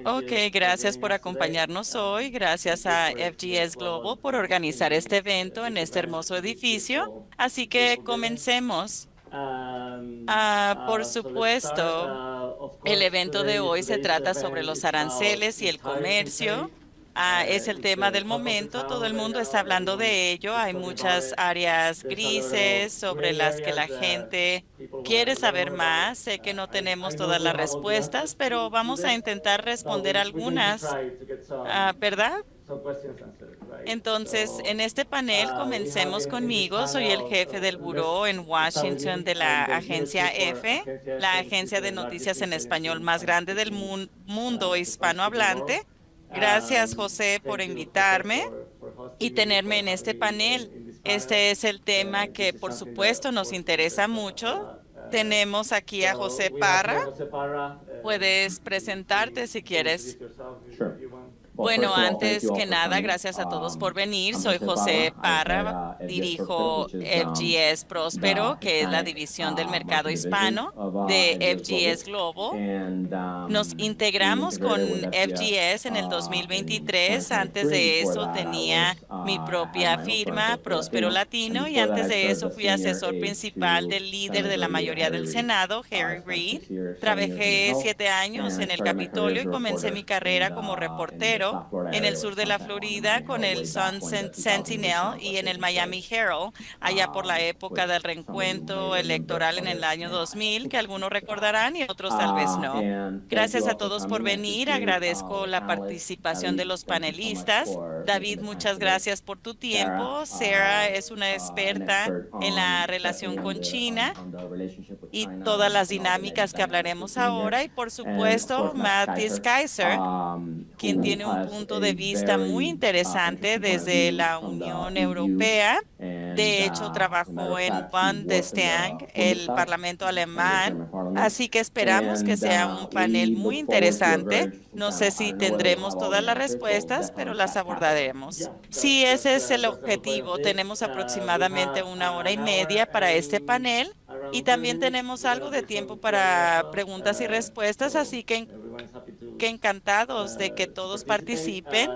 Ok, gracias por acompañarnos hoy. Gracias a FGS Global por organizar este evento en este hermoso edificio. Así que comencemos. Por supuesto, el evento de hoy se trata sobre los aranceles y el comercio. Es el tema del momento. Todo el mundo está hablando de ello. Hay muchas áreas grises sobre las que la gente quiere saber más. Sé que no tenemos todas las respuestas, pero vamos a intentar responder algunas, ¿verdad? Entonces, en este panel comencemos conmigo. Soy el jefe del buró en Washington de la agencia EFE, la agencia de noticias en español más grande del mundo hispanohablante. Gracias, José, por invitarme y tenerme en este panel. Este es el tema que, por supuesto, nos interesa mucho. Tenemos aquí a José Parra. Puedes presentarte si quieres. Sure. Well, Bueno, first of all, thank antes you all que for nada, coming. gracias a todos por venir. I'm Soy Jose Parra. José I head Parra, FGS Próspero, dirijo which is FGS Próspero, the que es la Hispanic división del mercado market division hispano of de FGS Global. FGS Global. And Nos we integramos con integrated with FGS FGS en el in 2023. Antes 2023. de Before eso that, tenía mi I had propia my own firm, firma, Próspero Próspero Latino. And Latino, y before that, antes I de served eso as fui senior asesor aide principal to del líder de la Senator mayoría Harry del Reid. Senado, I Harry spent Reid. 7 years in the Trabajé Hill, 7 años and I en el started my career Capitolio as y a comencé reporter mi carrera como in the reportero South Florida en el area with sur de la Sun Sentinel and Florida Miami con Herald el way back Sun when the 2008 Sentinel Southwest y en el took Miami place, Herald, allá por la época del which some of you may reencuentro remember electoral en or el año may not. 2000, que algunos recordarán y otros tal vez no. And thank you Gracias a all for todos por coming. I venir. appreciate Agradezco the la panelists. participación de David, los thank you so much panelistas. for making David, the time muchas for this. gracias por tu Sarah, tiempo. Sarah es una an experta expert en la especially relación on con China on the relationship with y China todas las and all the dinámicas que dynamics we're hablaremos seeing there. ahora. Y por And of supuesto, course, Matt Matis Kaiser, Kaiser, quien who tiene un has punto de a vista muy very interesante interesting point of desde view la from the Unión EU. Europea. And De hecho, as a matter trabajó of en fact, he worked in Bundestag, the el Bundestag Parlamento and the alemán. German Parliament. Así que esperamos que And sea un panel we muy look forward to a very interesante. interesting No sé panel. I si don't know whether we'll tendremos have all todas the las answers, so respuestas, pero definitely las tackle them. abordaremos. Sí, ese es el objetivo. Tenemos aproximadamente 1 hora y media para este panel. Y también tenemos algo de tiempo para preguntas y respuestas, así que encantados de que todos participen.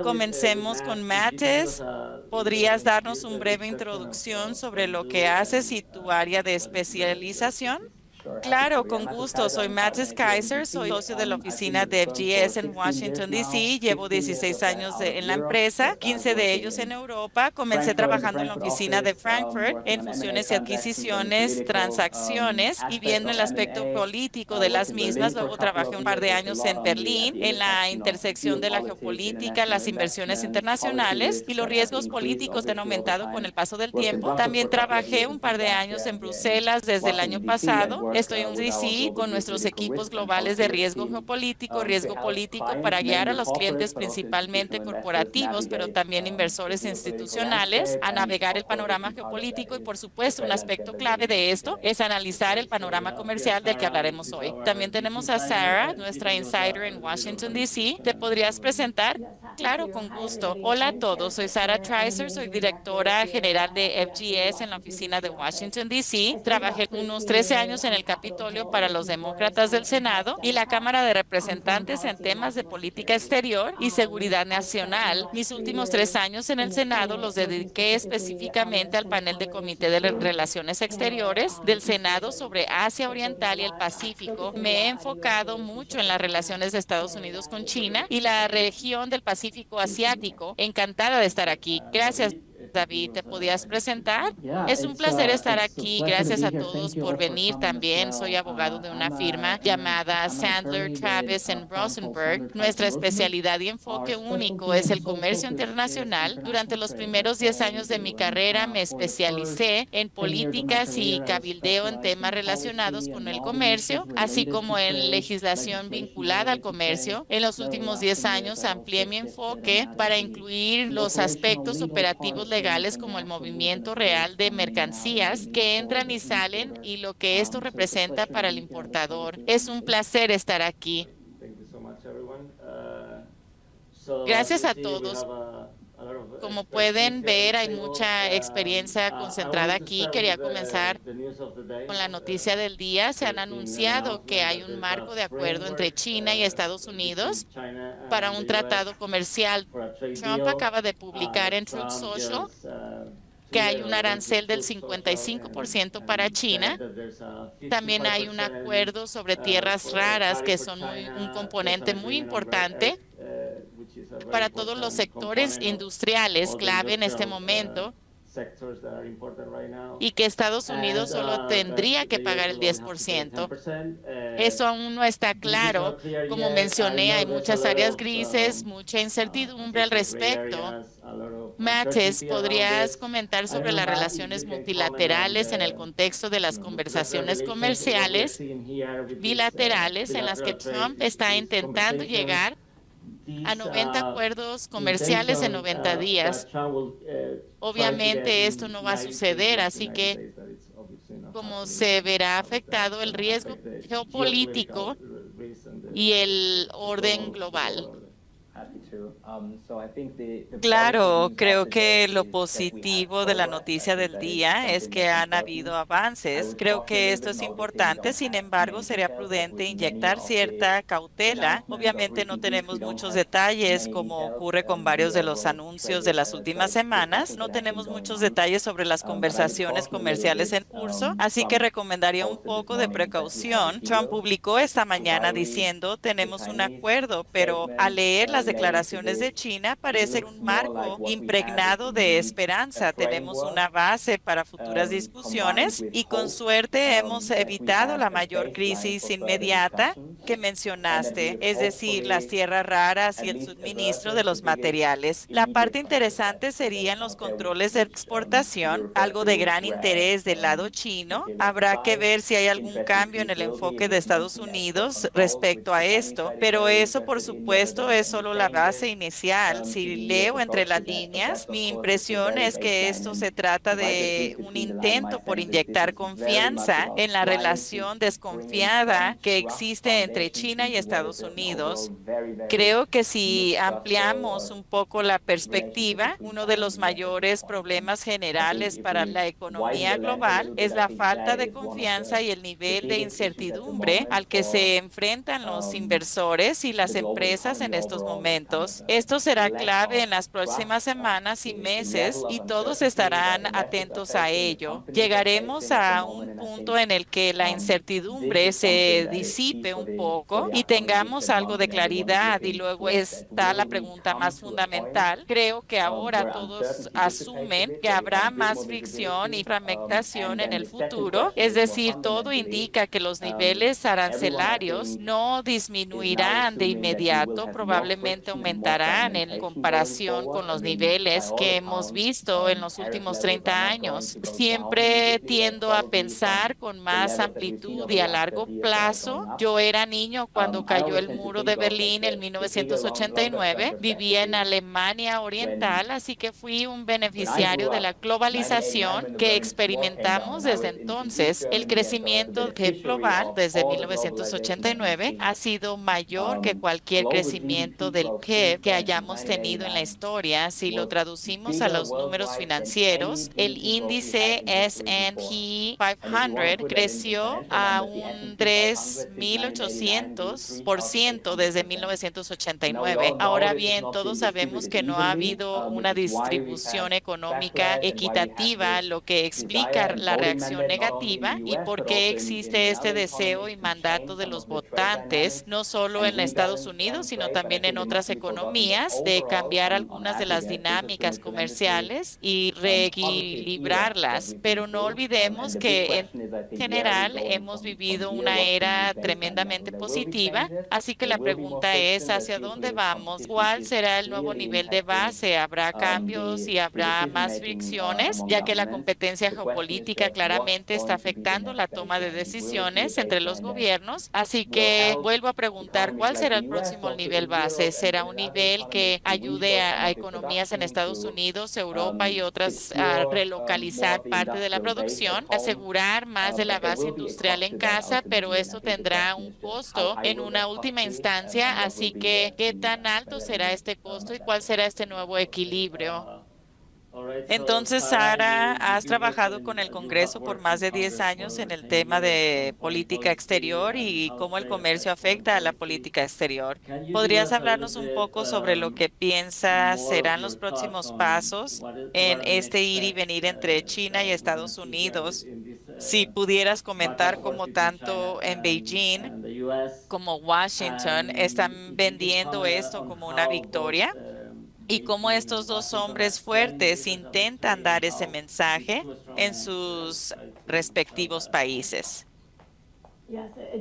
Comencemos con Mates. ¿Podrías darnos una breve introducción sobre lo que haces y tu área de especialización? Sure, happy Claro, to. Yeah, con Matt gusto. Kaiser, Soy I'm partner Matis here in Kaiser, DC. soy socio de la I've been oficina with the de firm for FGS en 16 years Washington, now, D.C. Llevo 15 16 of that años out of en la Europe, empresa, with 15 de working ellos en in Europa. Comencé Frankfurt, in the trabajando en la Frankfurt oficina de office, Frankfurt working en on M&A fusiones y transactions and the adquisiciones, political transacciones y aspect viendo of el aspecto M&A. político de las Worked in mismas. Berlin for a Luego couple trabajé of un par years, de worked a años lot en on Berlín the en la intersección de la geopolitics, geopolítica, international las inversiones investment, policy internacionales y risks los that have riesgos increased políticos que han obviously over aumentado con time. el paso del Worked in tiempo. Brussels for También a couple of trabajé years un par before de that años en here in Bruselas desde el año Washington, D.C. I've pasado. worked Estoy en with our DC con global nuestros geopolitical equipos risk and globales de policy risk riesgo team geopolítico, to riesgo help político para clients, guiar a mainly los clientes corporates, but also principalmente institutional investors, corporativos, pero navigate también the inversores geopolitical institucionales landscape. a And navegar el of course, a panorama key part of that geopolítico y is por the supuesto un trade aspecto landscape that clave you're de seeing esto today. es analizar el panorama comercial del que hablaremos hoy. También tenemos a Sarah, nuestra insider en Washington, D.C. ¿Te podrías presentar? Yes, happy Claro, to. con Hi, gusto. everybody. Hola a I'm todos, Sarah soy Sarah Tricer. I'm a Tricer, soy managing director directora here general at de the FGS FGS en la Washington, oficina de D.C. office. Washington, I D.C. spent Trabajé about unos 13 13 years años en on el Capitol Capitolio Hill para los working for demócratas del Senators Senado y la Democrats Cámara de on foreign Representantes en policy and temas de national política security. exterior y seguridad I spent nacional. about Mis 3 últimos 3 años en el in the Senado los Senate working dediqué specifically on the específicamente al Senate panel de Foreign Comité Relations de Group Relaciones panel Exteriores on del East Senado Asia, sobre Asia which is a Oriental y el lot, Pacífico. focusing a Me he lot on the U.S. enfocado mucho relationship en with las China relaciones de Estados and Unidos con with China y la región del Pacífico Asiático. Encantada de estar aquí. Gracias. David, ¿te podías presentar? Yeah, Es un placer estar it's a aquí. pleasure to Gracias be a here. Thank todos you por all for venir coming as también. Soy well. abogado de una firma llamada I'm an Sandler, attorney with Travis a and firm called Rosenberg. Sandler Travis Nuestra and Rosenberg. especialidad y Our enfoque único specialty es and el sole comercio focus is internacional. Durante international los trade. primeros That's 10 all we años de mi do. And carrera me for the first especialicé en 10 years of my políticas y career, I cabildeo en specialized temas in relacionados policy con and el law issues comercio, así related to como en trade, legislación legislation vinculada al related to trade. comercio. En los So últimos for 10 years, años I also amplié mi shifted and enfoque managed para incluir the los operational aspectos legal operativos part in legales como el international movement movimiento of goods real de coming in and out and mercancías being que imported entran y and salen exported. y lo que esto So it's a representa pleasure to para el be here and look forward importador. to your Es un conversation. placer estar aquí. Gracias a todos. Como pueden ver, hay mucha experiencia concentrada aquí. Quería comenzar con la noticia del día. Se han anunciado que hay un marco de acuerdo entre China y Estados Unidos para un tratado comercial. Trump acaba de publicar en Truth Social que hay un arancel del 55% para China. También hay un acuerdo sobre tierras raras, que son un componente muy importante para todos los sectores industriales clave en este momento, y que Estados Unidos solo tendría que pagar el 10%. Eso aún no está claro. Como mencioné, hay muchas áreas grises, mucha incertidumbre al respecto. Mathis, ¿podrías comentar sobre las relaciones multilaterales en el contexto de las conversaciones comerciales bilaterales en las que Trump está intentando llegar a 90 acuerdos comerciales en 90 días? Obviamente esto no va a suceder, así que como se verá afectado el riesgo geopolítico y el orden global. Claro, creo que lo positivo de la noticia del día es que han habido avances. Creo que esto es importante, sin embargo, sería prudente inyectar cierta cautela. Obviamente no tenemos muchos detalles, como ocurre con varios de los anuncios de las últimas semanas. No tenemos muchos detalles sobre las conversaciones comerciales en curso, así que recomendaría un poco de precaución. Trump publicó esta mañana diciendo, tenemos un acuerdo, pero al leer las declaraciones de China parece un marco impregnado de esperanza. Tenemos una base para futuras discusiones y con suerte hemos evitado la mayor crisis inmediata que mencionaste, es decir, las tierras raras y el suministro de los materiales. La parte interesante serían los controles de exportación, algo de gran interés del lado chino. Habrá que ver si hay algún cambio en el enfoque de Estados Unidos respecto a esto, pero eso, por supuesto, es solo la base inicial. Si leo entre las líneas, mi impresión es que esto se trata de un intento por inyectar confianza en la relación desconfiada que existe entre China y Estados Unidos. Creo que si ampliamos un poco la perspectiva, uno de los mayores problemas generales para la economía global es la falta de confianza y el nivel de incertidumbre al que se enfrentan los inversores y las empresas en estos momentos. Esto será clave en las próximas semanas y meses y todos estarán atentos a ello. Llegaremos a un punto en el que la incertidumbre se disipe un poco y tengamos algo de claridad, y luego está la pregunta más fundamental. Creo que ahora todos asumen que habrá más fricción y fragmentación en el futuro, es decir, todo indica que los niveles arancelarios no disminuirán de inmediato, probablemente aumentarán en comparación con los niveles que hemos visto en los últimos 30 años. Siempre tiendo a pensar con más amplitud y a largo plazo. Yo era niño cuando cayó el muro de Berlín en 1989. Vivía en Alemania Oriental, así que fui un beneficiario de la globalización que experimentamos desde entonces. El crecimiento global desde 1989 ha sido mayor que cualquier crecimiento del PIB que hayamos tenido en la historia. Si lo traducimos a los números financieros, el índice S&P 500 creció a un 3.800% desde 1989. Ahora bien, todos sabemos que no ha habido una distribución económica equitativa, lo que explica la reacción negativa y por qué existe este deseo y mandato de los votantes, no solo en Estados Unidos, sino también en otras economías, de cambiar algunas de las dinámicas comerciales y reequilibrarlas. Pero no olvidemos que en general hemos vivido una era tremendamente positiva, así que la pregunta es, ¿hacia dónde vamos? ¿Cuál será el nuevo nivel de base? ¿Habrá cambios y habrá más fricciones, ya que la competencia geopolítica claramente está afectando la toma de decisiones entre los gobiernos? Así que vuelvo a preguntar, ¿cuál será el próximo nivel base? ¿Será un nivel que ayude a economías en Estados Unidos, Europa y otras a relocalizar parte de la producción, asegurar más de la base industrial en casa, pero esto tendrá un costo en una última instancia, así que ¿qué tan alto será este costo y cuál será este nuevo equilibrio? Entonces, Sara, has trabajado con el Congreso por más de 10 años en el tema de política exterior y cómo el comercio afecta a la política exterior. ¿Podrías hablarnos un poco sobre lo que piensas serán los próximos pasos en este ir y venir entre China y Estados Unidos? Si pudieras comentar cómo tanto en Beijing como Washington están vendiendo esto como una victoria y cómo estos dos hombres fuertes intentan dar ese mensaje en sus respectivos países.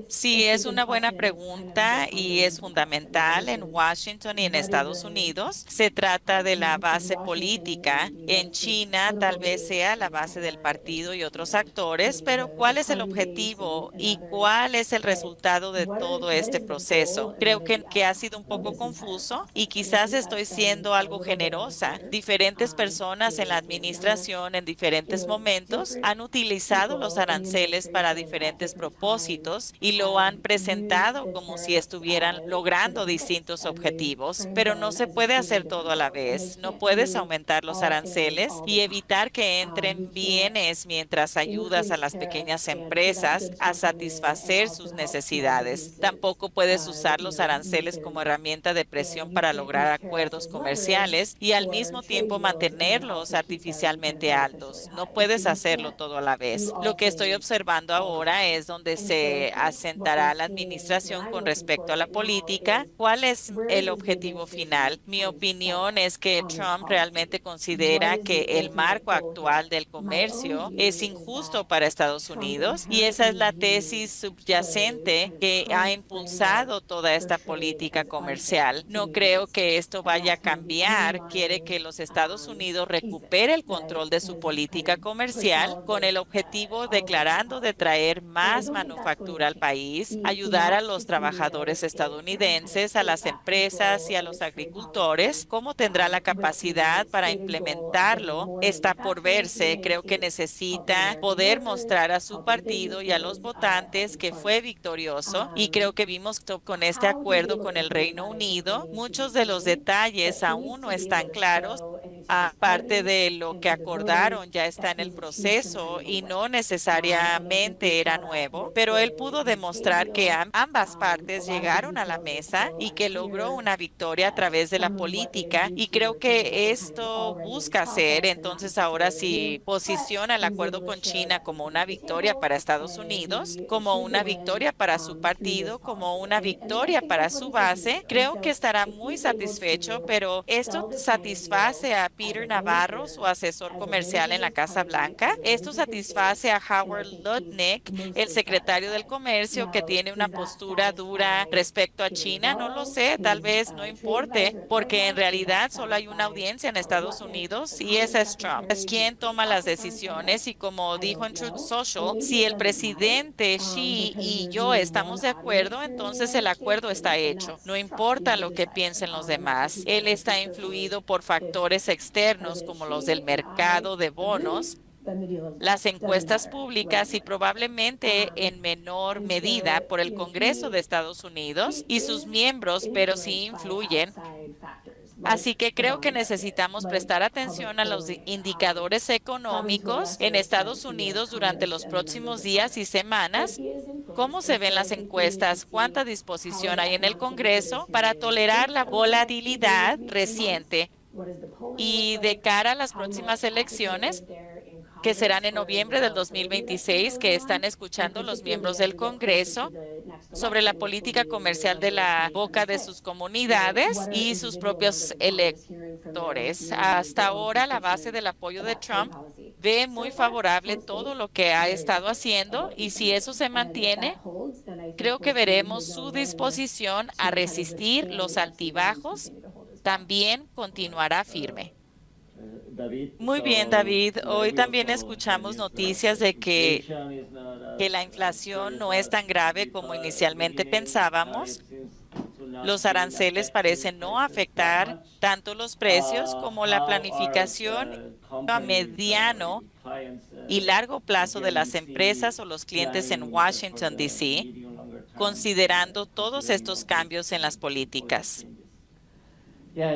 Sí, es una buena pregunta y es fundamental en Washington y en Estados Unidos. Se trata de la base política. En China tal vez sea la base del partido y otros actores, pero ¿cuál es el objetivo y cuál es el resultado de todo este proceso? Creo que ha sido un poco confuso y quizás estoy siendo algo generosa. Diferentes personas en la administración en diferentes momentos han utilizado los aranceles para diferentes propósitos y lo han presentado como si estuvieran logrando distintos objetivos, pero no se puede hacer todo a la vez. No puedes aumentar los aranceles y evitar que entren bienes mientras ayudas a las pequeñas empresas a satisfacer sus necesidades. Tampoco puedes usar los aranceles como herramienta de presión para lograr acuerdos comerciales y al mismo tiempo mantenerlos artificialmente altos. No puedes hacerlo todo a la vez. Lo que estoy observando ahora es donde se asentará la administración con respecto a la política. ¿Cuál es el objetivo final? Mi opinión es que Trump realmente considera que el marco actual del comercio es injusto para Estados Unidos y esa es la tesis subyacente que ha impulsado toda esta política comercial. No creo que esto vaya a cambiar. Quiere que los Estados Unidos recupere el control de su política comercial con el objetivo declarando de traer más manufacturas al país, ayudar a los trabajadores estadounidenses, a las empresas y a los agricultores. ¿Cómo tendrá la capacidad para implementarlo? Está por verse. Creo que necesita poder mostrar a su partido y a los votantes que fue victorioso y creo que vimos con este acuerdo con el Reino Unido. Muchos de los detalles aún no están claros. Aparte de lo que acordaron, ya está en el proceso y no necesariamente era nuevo, pero él pudo demostrar que ambas partes llegaron a la mesa y que logró una victoria a través de la política y creo que esto busca hacer. Entonces ahora sí posiciona el acuerdo con China como una victoria para Estados Unidos, como una victoria para su partido, como una victoria para su base. Creo que estará muy satisfecho, pero esto satisface a Peter Navarro, su asesor comercial en la Casa Blanca. Esto satisface a Howard Lutnick, el secretario del Comercio, que tiene una postura dura respecto a China. No lo sé, tal vez no importe, porque en realidad solo hay una audiencia en Estados Unidos y esa es Trump. Es quien toma las decisiones y como dijo en Truth Social, si el presidente Xi y yo estamos de acuerdo, entonces el acuerdo está hecho. No importa lo que piensen los demás. Él está influido por factores externos como los del mercado de bonos, las encuestas públicas y probablemente en menor medida por el Congreso de Estados Unidos y sus miembros, pero sí influyen. Así que creo que necesitamos prestar atención a los indicadores económicos en Estados Unidos durante los próximos días y semanas. ¿Cómo se ven las encuestas? ¿Cuánta disposición hay en el Congreso para tolerar la volatilidad reciente? Y de cara a las próximas elecciones, que serán en noviembre del 2026, que están escuchando los miembros del Congreso sobre la política comercial de la boca de sus comunidades y sus propios electores. Hasta ahora, la base del apoyo de Trump ve muy favorable todo lo que ha estado haciendo y si eso se mantiene, creo que veremos su disposición a resistir los altibajos. También continuará firme. Muy bien, David. Hoy también escuchamos noticias de que la inflación no es tan grave como inicialmente pensábamos. Los aranceles parecen no afectar tanto los precios como la planificación a mediano y largo plazo de las empresas o los clientes en Washington, D.C., considerando todos estos cambios en las políticas.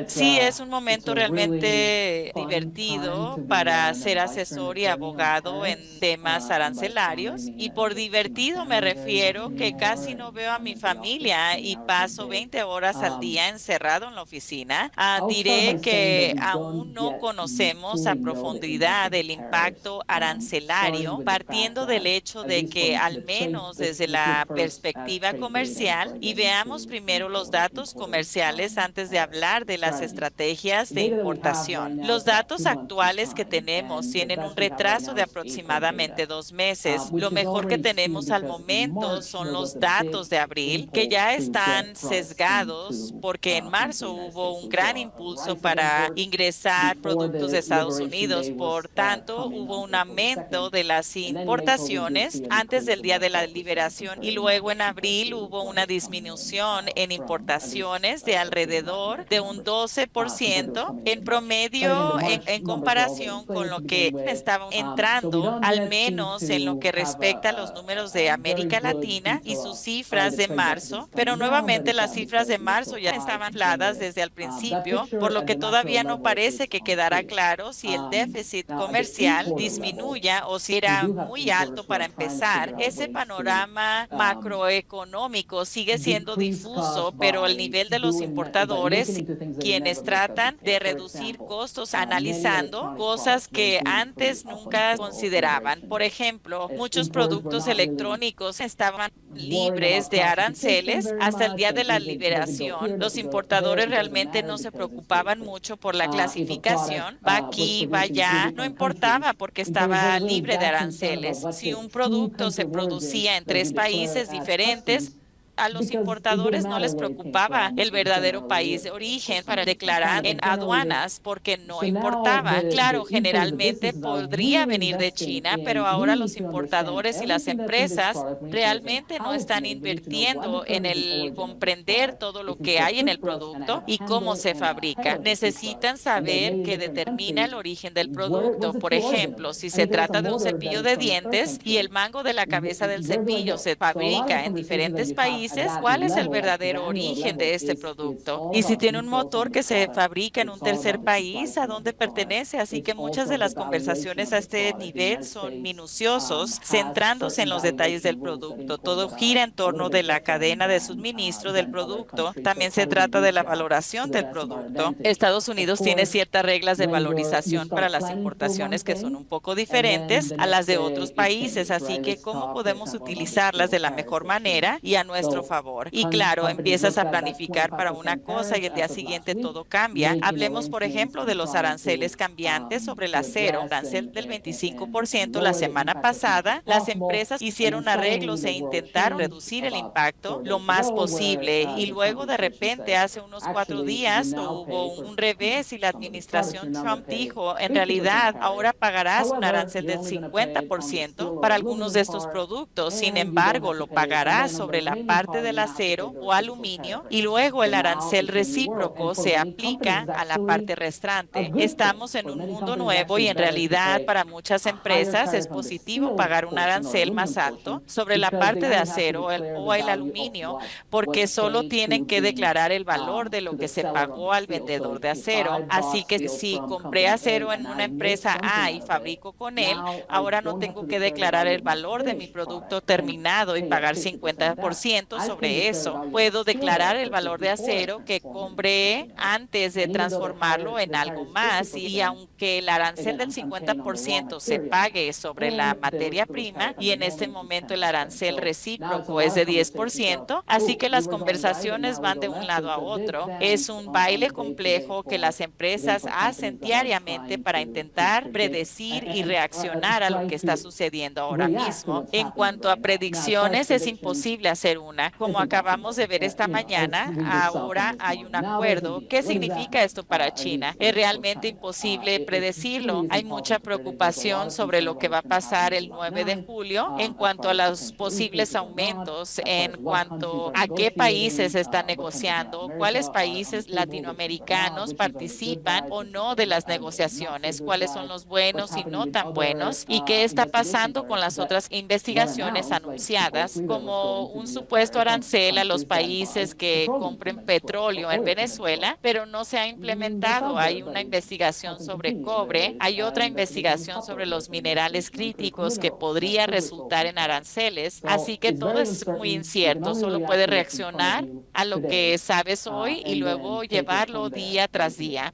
Sí, es un momento realmente divertido para ser asesor y abogado en temas arancelarios. Y por divertido me refiero que casi no veo a mi familia y paso 20 horas al día encerrado en la oficina. Diré que aún no conocemos a profundidad el impacto arancelario, partiendo del hecho de que al menos desde la perspectiva comercial, y veamos primero los datos comerciales antes de hablar de las estrategias de importación. Los datos actuales que tenemos tienen un retraso de aproximadamente 2 meses. Lo mejor que tenemos al momento son los datos de abril, que ya están sesgados porque en marzo hubo un gran impulso para ingresar productos de Estados Unidos. Por tanto, hubo un aumento de las importaciones antes del día de la liberación y luego en abril hubo una disminución en importaciones de alrededor de un 12% en promedio en comparación con lo que estaban entrando, al menos en lo que respecta a los números de América Latina y sus cifras de marzo, pero nuevamente las cifras de marzo ya estaban infladas desde el principio, por lo que todavía no parece que quedará claro si el déficit comercial disminuya o si era muy alto para empezar. Ese panorama macroeconómico sigue siendo difuso, pero el nivel de los importadores, quienes tratan de reducir costos analizando cosas que antes nunca consideraban. Por ejemplo, muchos productos electrónicos estaban libres de aranceles hasta el día de la liberación. Los importadores realmente no se preocupaban mucho por la clasificación. Va aquí, va allá. No importaba porque estaba libre de aranceles. Si un producto se producía en 3 países diferentes, a los importadores no les preocupaba el verdadero país de origen para declarar en aduanas porque no importaba. Claro, generalmente podría venir de China, pero ahora los importadores y las empresas realmente no están invirtiendo en el comprender todo lo que hay en el producto y cómo se fabrica. Necesitan saber qué determina el origen del producto. Por ejemplo, si se trata de un cepillo de dientes y el mango de la cabeza del cepillo se fabrica en diferentes países, ¿cuál es el verdadero origen de este producto? Y si tiene un motor que se fabrica en un tercer país, ¿a dónde pertenece? Así que muchas de las conversaciones a este nivel son minuciosos, centrándose en los detalles del producto. Todo gira en torno de la cadena de suministro del producto. También se trata de la valoración del producto. Estados Unidos tiene ciertas reglas de valorización para las importaciones que son un poco diferentes a las de otros países, así que ¿cómo podemos utilizarlas de la mejor manera y a nuestro favor? Y claro, empiezas a planificar para una cosa y el día siguiente todo cambia. Hablemos, por ejemplo, de los aranceles cambiantes sobre el acero. Arancel del 25% la semana pasada. Las empresas hicieron arreglos e intentaron reducir el impacto lo más posible. Y luego, de repente, hace unos 4 días, hubo un revés y la administración Trump dijo, en realidad, ahora pagarás un arancel del 50% para algunos de estos productos. Sin embargo, lo pagarás sobre la parte del acero o aluminio y luego el arancel recíproco se aplica a la parte restante. Estamos en un mundo nuevo y en realidad para muchas empresas es positivo pagar un arancel más alto sobre la parte de acero o el aluminio porque solo tienen que declarar el valor de lo que se pagó al vendedor de acero. Así que si compré acero en una empresa A y fabrico con él, ahora no tengo que declarar el valor de mi producto terminado y pagar 50% sobre eso. Puedo declarar el valor de acero que compré antes de transformarlo en algo más y aunque el arancel del 50% se pague sobre la materia prima y en este momento el arancel recíproco es de 10%, así que las conversaciones van de un lado a otro. Es un baile complejo que las empresas hacen diariamente para intentar predecir y reaccionar a lo que está sucediendo ahora mismo. En cuanto a predicciones, es imposible hacer una. afuera. Como acabamos de ver esta mañana, ahora hay un acuerdo. ¿Qué significa esto para China? Es realmente imposible predecirlo. Hay mucha preocupación sobre lo que va a pasar el 9 de julio en cuanto a los posibles aumentos, en cuanto a qué países están negociando, cuáles países latinoamericanos participan o no de las negociaciones, cuáles son los buenos y no tan buenos, y qué está pasando con las otras investigaciones anunciadas, como un supuesto arancel a los países que compren petróleo en Venezuela, pero no se ha implementado. Hay una investigación sobre cobre, hay otra investigación sobre los minerales críticos que podría resultar en aranceles, así que todo es muy incierto. Solo puedes reaccionar a lo que sabes hoy y luego llevarlo día tras día.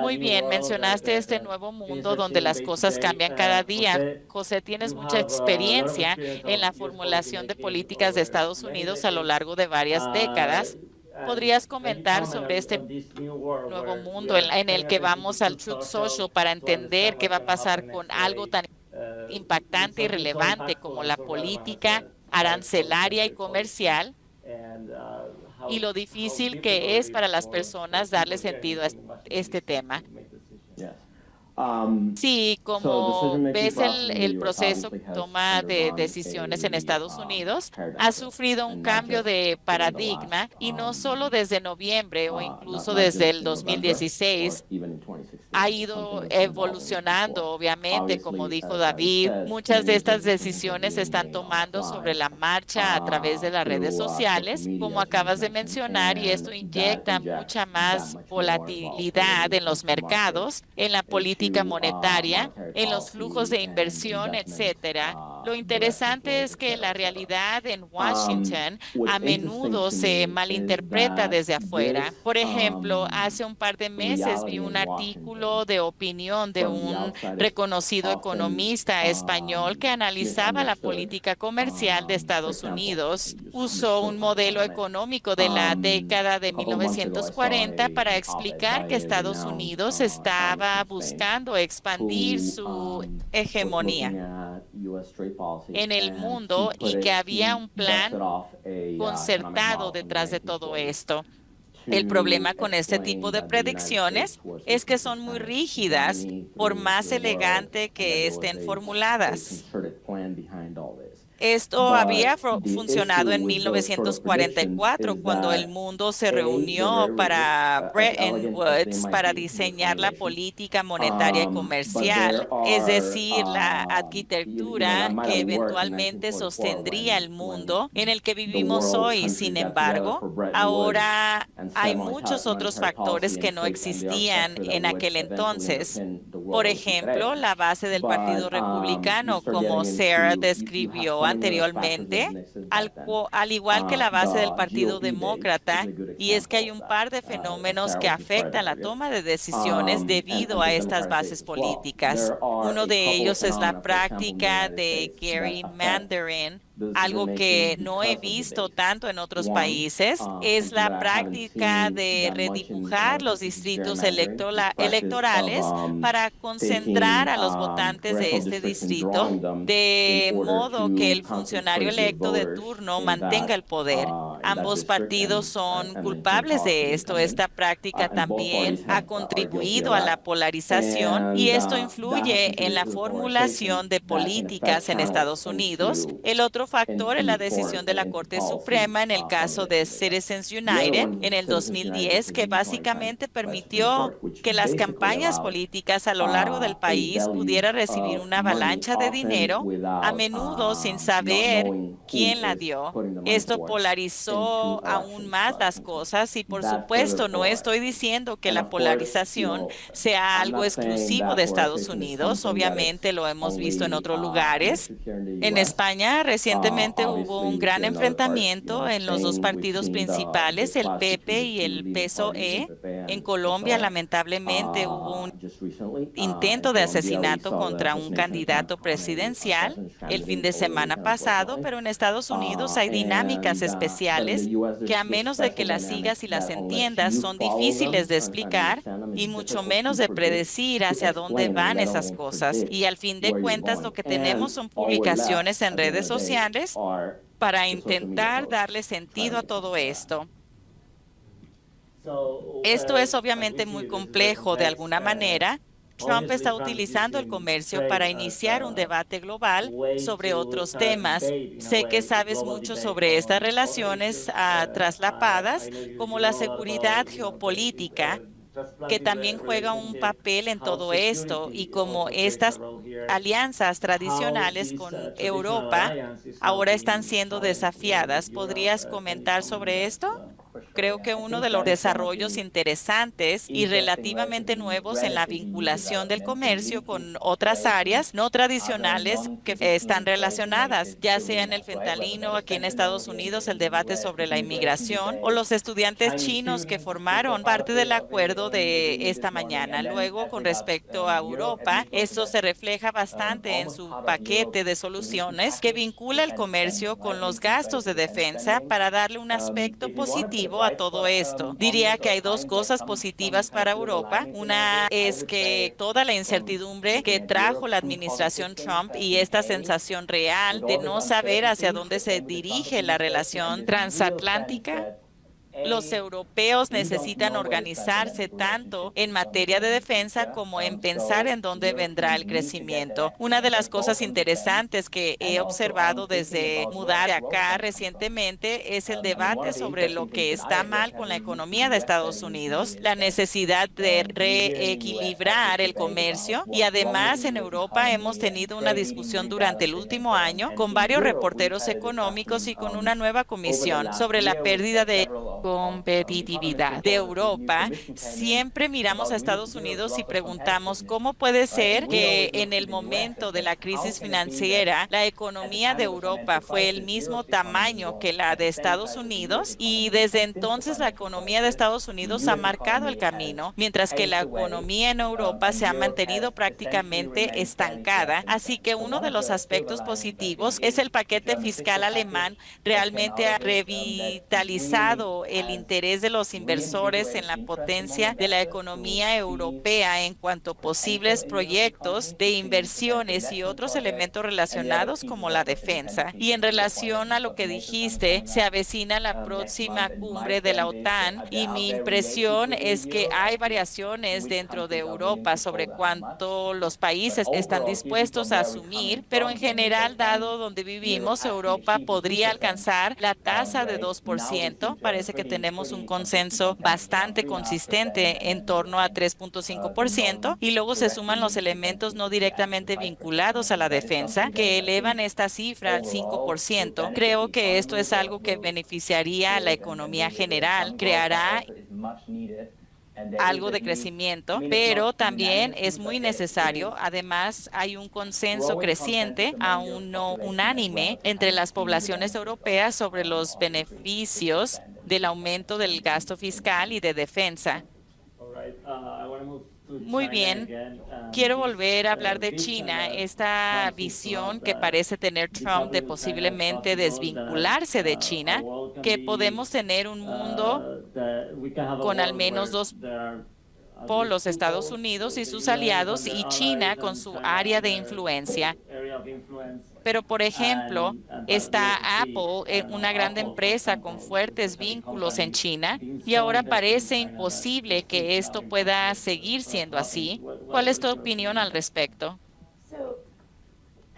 Muy bien, mencionaste este nuevo mundo donde las cosas cambian cada día. José, tienes mucha experiencia en la formulación de políticas de Estados Unidos a lo largo de varias décadas. ¿Podrías comentar sobre este nuevo mundo en el que vamos al Truth Social para entender qué va a pasar con algo tan impactante y relevante como la política arancelaria y comercial, y lo difícil que es para las personas darle sentido a este tema? Sí, como ves el proceso de toma de decisiones en Estados Unidos ha sufrido un cambio de paradigma, y no solo desde noviembre o incluso desde el 2016. Ha ido evolucionando, obviamente, como dijo David. Muchas de estas decisiones se están tomando sobre la marcha a través de las redes sociales, como acabas de mencionar, y esto inyecta mucha más volatilidad en los mercados, en la política monetaria, en los flujos de inversión, etcétera. Lo interesante es que la realidad en Washington a menudo se malinterpreta desde afuera. Por ejemplo, hace un par de meses vi un artículo de opinión de un reconocido economista español que analizaba la política comercial de Estados Unidos. Usó un modelo económico de la década de 1940 para explicar que Estados Unidos estaba buscando expandir su hegemonía en el mundo y que había un plan concertado detrás de todo esto. El problema con este tipo de predicciones es que son muy rígidas, por más elegante que estén formuladas. Esto había funcionado en 1944, cuando el mundo se reunió para Bretton Woods para diseñar la política monetaria y comercial, es decir, la arquitectura que eventualmente sostendría el mundo en el que vivimos hoy. Sin embargo, ahora hay muchos otros factores que no existían en aquel entonces. Por ejemplo, la base del Partido Republicano, como Sarah describió anteriormente, al igual que la base del Partido Demócrata, y es que hay un par de fenómenos que afectan la toma de decisiones debido a estas bases políticas. Uno de ellos es la práctica de gerrymandering. Algo que no he visto tanto en otros países es la práctica de redibujar los distritos electorales para concentrar a los votantes de este distrito, de modo que el funcionario electo de turno mantenga el poder. Ambos partidos son culpables de esto. Esta práctica también ha contribuido a la polarización, y esto influye en la formulación de políticas en Estados Unidos. El otro factor es la decisión de la Corte Suprema en el caso de Citizens United en el 2010, que básicamente permitió que las campañas políticas a lo largo del país pudieran recibir una avalancha de dinero, a menudo sin saber quién la dio. Esto polarizó aún más las cosas, y por supuesto no estoy diciendo que la polarización sea algo exclusivo de Estados Unidos. Obviamente lo hemos visto en otros lugares. En España recientemente hubo un gran enfrentamiento en los dos partidos principales, el PP y el PSOE. En Colombia, lamentablemente, hubo un intento de asesinato contra un candidato presidencial el fin de semana pasado, pero en Estados Unidos hay dinámicas especiales sociales que a menos de que las sigas y las entiendas son difíciles de explicar y mucho menos de predecir hacia dónde van esas cosas. Y al fin de cuentas lo que tenemos son publicaciones en redes sociales para intentar darle sentido a todo esto. Esto es obviamente muy complejo de alguna manera. Trump está utilizando el comercio para iniciar un debate global sobre otros temas. Sé que sabes mucho sobre estas relaciones traslapadas, como la seguridad geopolítica, que también juega un papel en todo esto, y como estas alianzas tradicionales con Europa ahora están siendo desafiadas. ¿Podrías comentar sobre esto? Creo que uno de los desarrollos interesantes y relativamente nuevos en la vinculación del comercio con otras áreas no tradicionales que están relacionadas, ya sea en el fentanilo aquí en Estados Unidos, el debate sobre la inmigración o los estudiantes chinos que formaron parte del acuerdo de esta mañana. Luego, con respecto a Europa, esto se refleja bastante en su paquete de soluciones que vincula el comercio con los gastos de defensa para darle un aspecto positivo a todo esto. Diría que hay dos cosas positivas para Europa. Una es que toda la incertidumbre que trajo la administración Trump y esta sensación real de no saber hacia dónde se dirige la relación transatlántica. Los europeos necesitan organizarse tanto en materia de defensa como en pensar en dónde vendrá el crecimiento. Una de las cosas interesantes que he observado desde mudar acá recientemente es el debate sobre lo que está mal con la economía de Estados Unidos, la necesidad de reequilibrar el comercio, y además en Europa hemos tenido una discusión durante el último año con varios reporteros económicos y con una nueva comisión sobre la pérdida de competitividad de Europa. Siempre miramos a Estados Unidos y preguntamos cómo puede ser que en el momento de la crisis financiera la economía de Europa fue el mismo tamaño que la de Estados Unidos, y desde entonces la economía de Estados Unidos ha marcado el camino, mientras que la economía en Europa se ha mantenido prácticamente estancada. Así que uno de los aspectos positivos es el paquete fiscal alemán. Realmente ha revitalizado el interés de los inversores en la potencia de la economía europea en cuanto a posibles proyectos de inversiones y otros elementos relacionados como la defensa. Y en relación a lo que dijiste, se avecina la próxima cumbre de la OTAN y mi impresión es que hay variaciones dentro de Europa sobre cuánto los países están dispuestos a asumir, pero en general, dado donde vivimos, Europa podría alcanzar la tasa de 2%. Parece que tenemos un consenso bastante consistente en torno a 3.5%, y luego se suman los elementos no directamente vinculados a la defensa que elevan esta cifra al 5%. Creo que esto es algo que beneficiaría a la economía general, creará algo de crecimiento, pero también es muy necesario. Además, hay un consenso creciente, aún no unánime, entre las poblaciones europeas sobre los beneficios del aumento del gasto fiscal y de defensa. Muy bien. Quiero volver a hablar de China, esta visión que parece tener Trump de posiblemente desvincularse de China, que podemos tener un mundo con al menos dos polos, Estados Unidos y sus aliados, y China con su área de influencia. Pero, por ejemplo, está Apple, una gran empresa con fuertes vínculos en China, y ahora parece imposible que esto pueda seguir siendo así. ¿Cuál es tu opinión al respecto?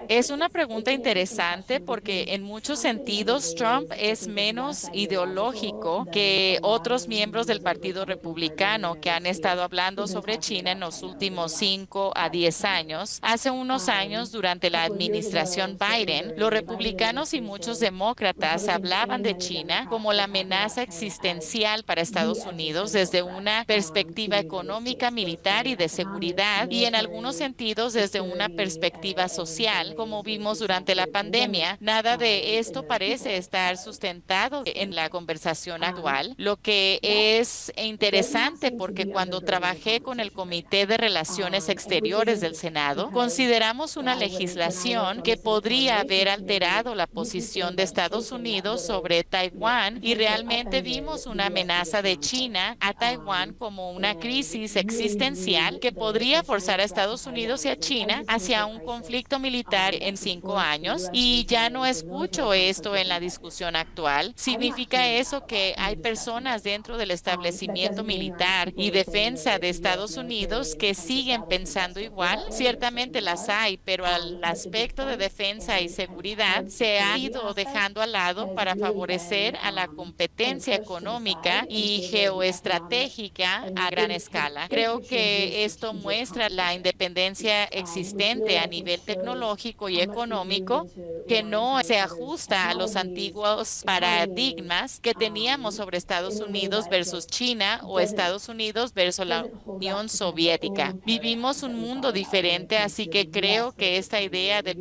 Es una pregunta interesante porque en muchos sentidos Trump es menos ideológico que otros miembros del Partido Republicano que han estado hablando sobre China en los últimos 5 a 10 años. Hace unos años, durante la administración Biden, los republicanos y muchos demócratas hablaban de China como la amenaza existencial para Estados Unidos desde una perspectiva económica, militar y de seguridad, y en algunos sentidos desde una perspectiva social, comercial, como vimos durante la pandemia. Nada de esto parece estar sustentado en la conversación actual, lo que es interesante porque cuando trabajé con el Comité de Relaciones Exteriores del Senado, consideramos una legislación que podría haber alterado la posición de Estados Unidos sobre Taiwán y realmente vimos una amenaza de China a Taiwán como una crisis existencial que podría forzar a Estados Unidos y a China hacia un conflicto militar en 5 años. Y ya no escucho esto en la discusión actual. ¿Significa eso que hay personas dentro del establecimiento militar y defensa de Estados Unidos que siguen pensando igual? Ciertamente las hay, pero al aspecto de defensa y seguridad se ha ido dejando al lado para favorecer a la competencia económica y geoestratégica a gran escala. Creo que esto muestra la independencia existente a nivel tecnológico y económico que no se ajusta a los antiguos paradigmas que teníamos sobre Estados Unidos versus China o Estados Unidos versus la Unión Soviética. Vivimos un mundo diferente, así que creo que esta idea de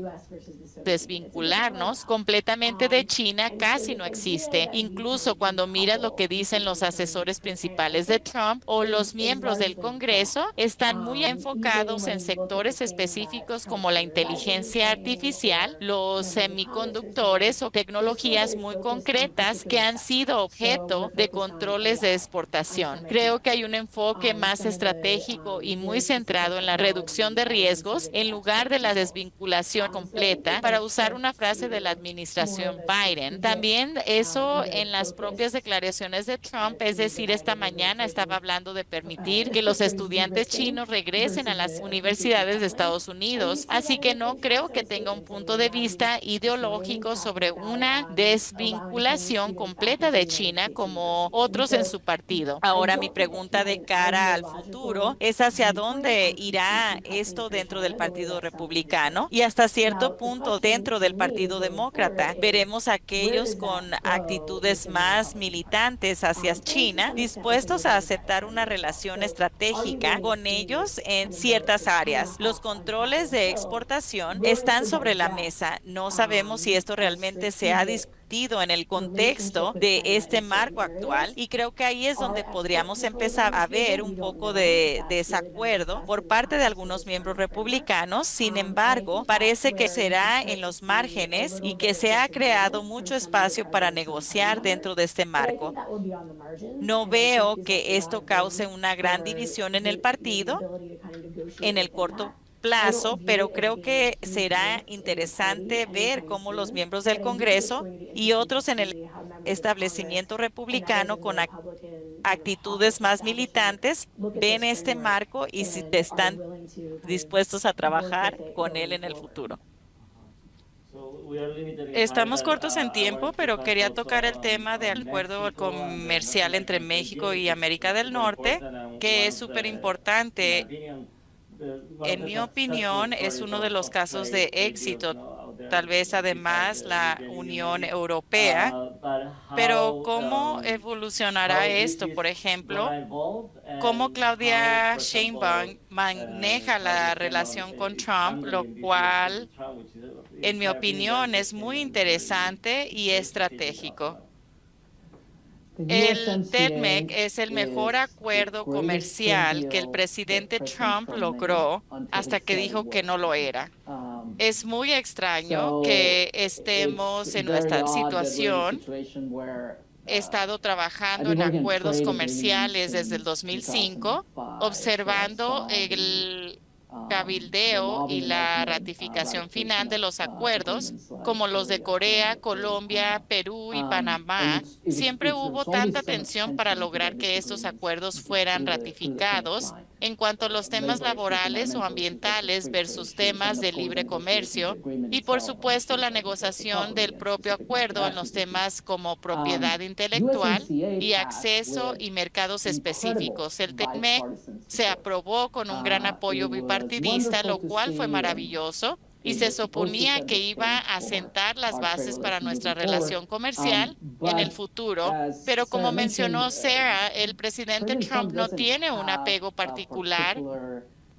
desvincularnos completamente de China casi no existe. Incluso cuando miras lo que dicen los asesores principales de Trump o los miembros del Congreso, están muy enfocados en sectores específicos como la inteligencia artificial, los semiconductores o tecnologías muy concretas que han sido objeto de controles de exportación. Creo que hay un enfoque más estratégico y muy centrado en la reducción de riesgos en lugar de la desvinculación completa, para usar una frase de la administración Biden. También eso en las propias declaraciones de Trump, es decir, esta mañana estaba hablando de permitir que los estudiantes chinos regresen a las universidades de Estados Unidos. Así que no creo que tenga un punto de vista ideológico sobre una desvinculación completa de China como otros en su partido. Ahora mi pregunta de cara al futuro es hacia dónde irá esto dentro del Partido Republicano y hasta cierto punto dentro del Partido Demócrata. Veremos a aquellos con actitudes más militantes hacia China dispuestos a aceptar una relación estratégica con ellos en ciertas áreas. Los controles de exportación están sobre la mesa. No sabemos si esto realmente se ha discutido en el contexto de este marco actual y creo que ahí es donde podríamos empezar a ver un poco de desacuerdo por parte de algunos miembros republicanos. Sin embargo, parece que será en los márgenes y que se ha creado mucho espacio para negociar dentro de este marco. No veo que esto cause una gran división en el partido en el corto plazo, pero creo que será interesante ver cómo los miembros del Congreso y otros en el establecimiento republicano con actitudes más militantes ven este marco y si están dispuestos a trabajar con él en el futuro. Estamos cortos en tiempo, pero quería tocar el tema del acuerdo comercial entre México y América del Norte, que es súper importante. En mi opinión, es uno de los casos de éxito, tal vez además la Unión Europea, pero ¿cómo evolucionará esto? Por ejemplo, ¿cómo Claudia Sheinbaum maneja la relación con Trump, lo cual, en mi opinión, es muy interesante y estratégico? El TEDMEC es el mejor acuerdo comercial que el presidente Trump logró hasta que dijo que no lo era. Es muy extraño que estemos en nuestra situación. He estado trabajando en acuerdos comerciales desde el 2005, observando el cabildeo y la ratificación final de los acuerdos, como los de Corea, Colombia, Perú y Panamá. Siempre hubo tanta tensión para lograr que estos acuerdos fueran ratificados. En cuanto a los temas laborales o ambientales versus temas de libre comercio y, por supuesto, la negociación del propio acuerdo en los temas como propiedad intelectual y acceso y mercados específicos. El TECMEC se aprobó con un gran apoyo bipartidista, lo cual fue maravilloso, y se suponía que iba a sentar las bases para nuestra relación comercial en el futuro, pero como mencionó Sarah, el presidente Trump no tiene un apego particular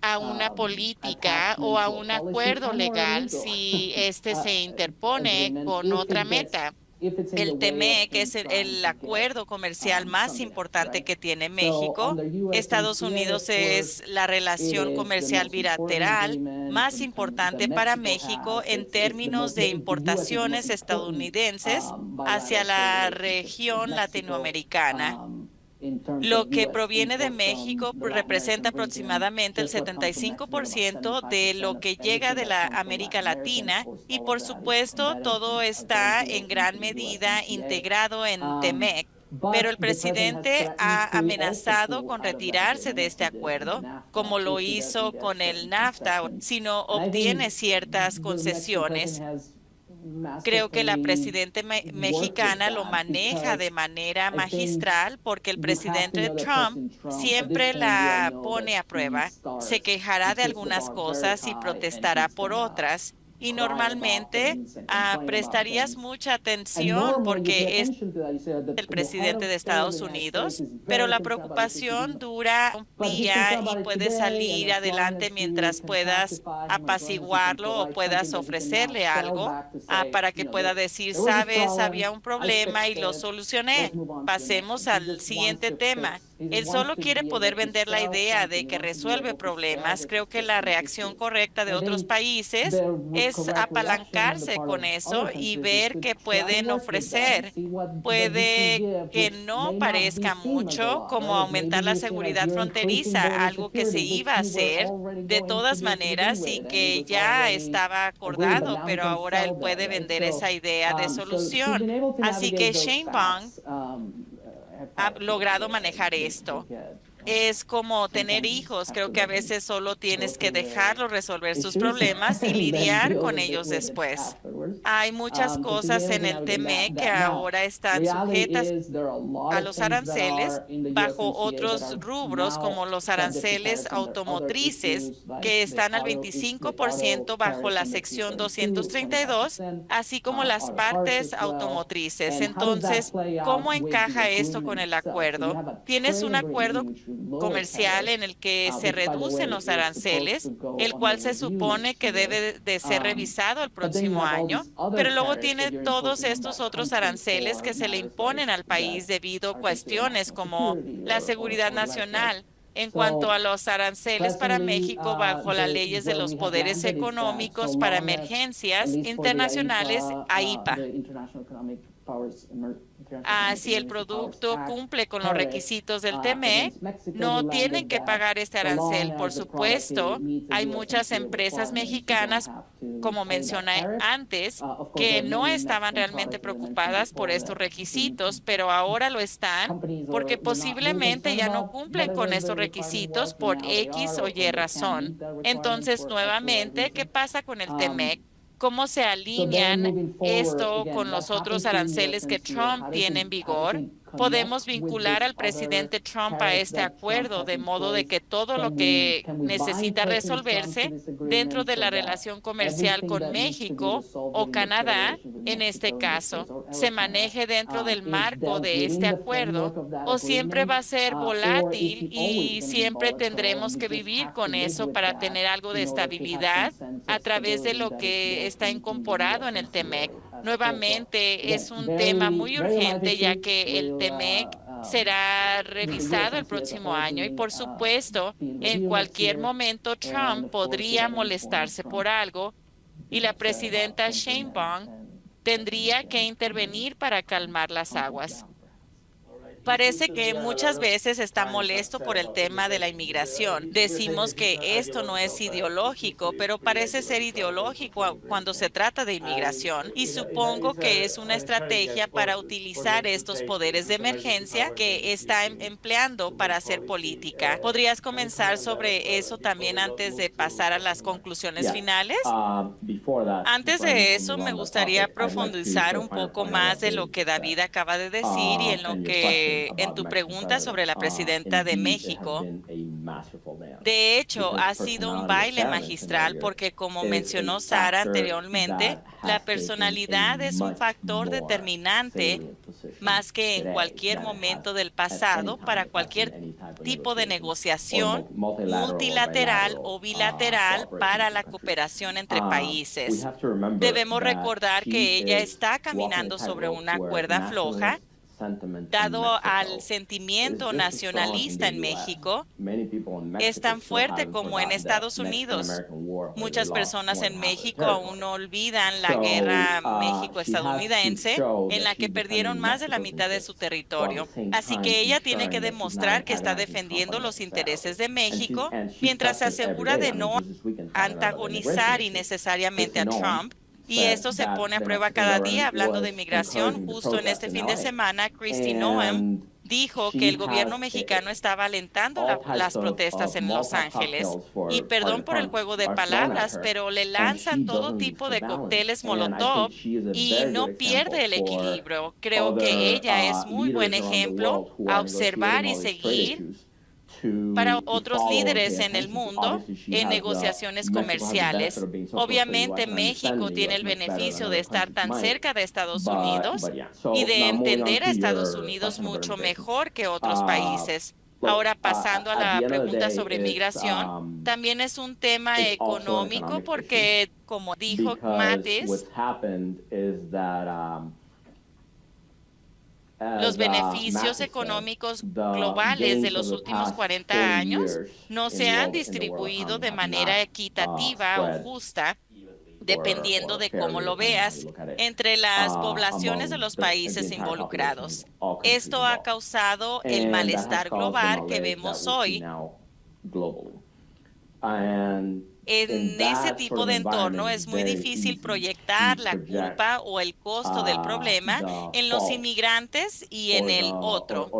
a una política o a un acuerdo legal si este se interpone con otra meta. El TMEC es el acuerdo comercial más importante que tiene México. Estados Unidos es la relación comercial bilateral más importante para México en términos de importaciones estadounidenses hacia la región latinoamericana. Lo que proviene de México representa aproximadamente el 75% de lo que llega de la América Latina y, por supuesto, todo está en gran medida integrado en TEMEC. Pero el presidente ha amenazado con retirarse de este acuerdo, como lo hizo con el NAFTA, si no obtiene ciertas concesiones. Creo que la presidenta mexicana lo maneja de manera magistral porque el presidente Trump siempre la pone a prueba, se quejará de algunas cosas y protestará por otras. Y normalmente prestarías mucha atención porque es el presidente de Estados Unidos, pero la preocupación dura un día y puedes salir adelante mientras puedas apaciguarlo o puedas ofrecerle algo para que pueda decir, sabes, había un problema y lo solucioné. Pasemos al siguiente tema. Él solo quiere poder vender la idea de que resuelve problemas. Creo que la reacción correcta de otros países es apalancarse con eso y ver qué pueden ofrecer. Puede que no parezca mucho, como aumentar la seguridad fronteriza, algo que se iba a hacer de todas maneras y que ya estaba acordado, pero ahora él puede vender esa idea de solución. Así que Sheinbaum ha logrado manejar esto. Es como tener hijos. Creo que a veces solo tienes que dejarlos resolver sus problemas y lidiar con ellos después. Hay muchas cosas en el TME que ahora están sujetas a los aranceles bajo otros rubros como los aranceles automotrices que están al 25% bajo la sección 232, así como las partes automotrices. Entonces, ¿cómo encaja esto con el acuerdo? Tienes un acuerdo comercial en el que se reducen los aranceles, el cual se supone que debe de ser revisado el próximo año, pero luego tiene todos estos otros aranceles que se le imponen al país debido a cuestiones como la seguridad nacional. En cuanto a los aranceles para México bajo las leyes de los poderes económicos para emergencias internacionales, AIPA. Si el producto cumple con los requisitos del TME, no tienen que pagar este arancel. Por supuesto, hay muchas empresas mexicanas, como mencioné antes, que no estaban realmente preocupadas por estos requisitos, pero ahora lo están porque posiblemente ya no cumplen con estos requisitos por X o Y razón. Entonces, nuevamente, ¿qué pasa con el TME? ¿Cómo se alinean esto con los otros aranceles que Trump tiene en vigor? Podemos vincular al presidente Trump a este acuerdo de modo de que todo lo que necesita resolverse dentro de la relación comercial con México o Canadá, en este caso, se maneje dentro del marco de este acuerdo o siempre va a ser volátil y siempre tendremos que vivir con eso para tener algo de estabilidad a través de lo que está incorporado en el TEMEC. Nuevamente es un tema muy urgente ya que el TEMEC será revisado el próximo año y por supuesto en cualquier momento Trump podría molestarse por algo y la presidenta Sheinbaum tendría que intervenir para calmar las aguas. Parece que muchas veces está molesto por el tema de la inmigración. Decimos que esto no es ideológico, pero parece ser ideológico cuando se trata de inmigración. Y supongo que es una estrategia para utilizar estos poderes de emergencia que está empleando para hacer política. ¿Podrías comenzar sobre eso también antes de pasar a las conclusiones finales? Antes de eso, me gustaría profundizar un poco más de lo que David acaba de decir y en tu pregunta sobre la presidenta de México. De hecho, ha sido un baile magistral porque, como mencionó Sara anteriormente, la personalidad es un factor determinante más que en cualquier momento del pasado para cualquier tipo de negociación multilateral o bilateral para la cooperación entre países. Debemos recordar que ella está caminando sobre una cuerda floja. Dado al sentimiento nacionalista en México, es tan fuerte como en Estados Unidos. Muchas personas en México aún no olvidan la guerra México-estadounidense, en la que perdieron más de la mitad de su territorio. Así que ella tiene que demostrar que está defendiendo los intereses de México, mientras se asegura de no antagonizar innecesariamente a Trump. Y esto se pone a prueba cada día hablando de inmigración. Justo en este fin de semana, Kristi Noem dijo que el gobierno mexicano estaba alentando las protestas en Los Ángeles. Y perdón por el juego de palabras, pero le lanzan todo tipo de cócteles Molotov y no pierde el equilibrio. Creo que ella es muy buen ejemplo a observar y seguir para otros líderes en el mundo en negociaciones comerciales. Obviamente, México tiene el beneficio de estar tan cerca de Estados Unidos y de entender a Estados Unidos mucho mejor que otros países. Ahora, pasando a la pregunta sobre migración, también es un tema económico porque, como dijo Mattis, los beneficios económicos globales de los últimos 40 años no se han distribuido de manera equitativa o justa, dependiendo de cómo lo veas, entre las poblaciones de los países involucrados. Esto ha causado el malestar global que vemos hoy. En ese tipo de entorno es muy difícil proyectar la culpa o el costo del problema en los inmigrantes y en el otro.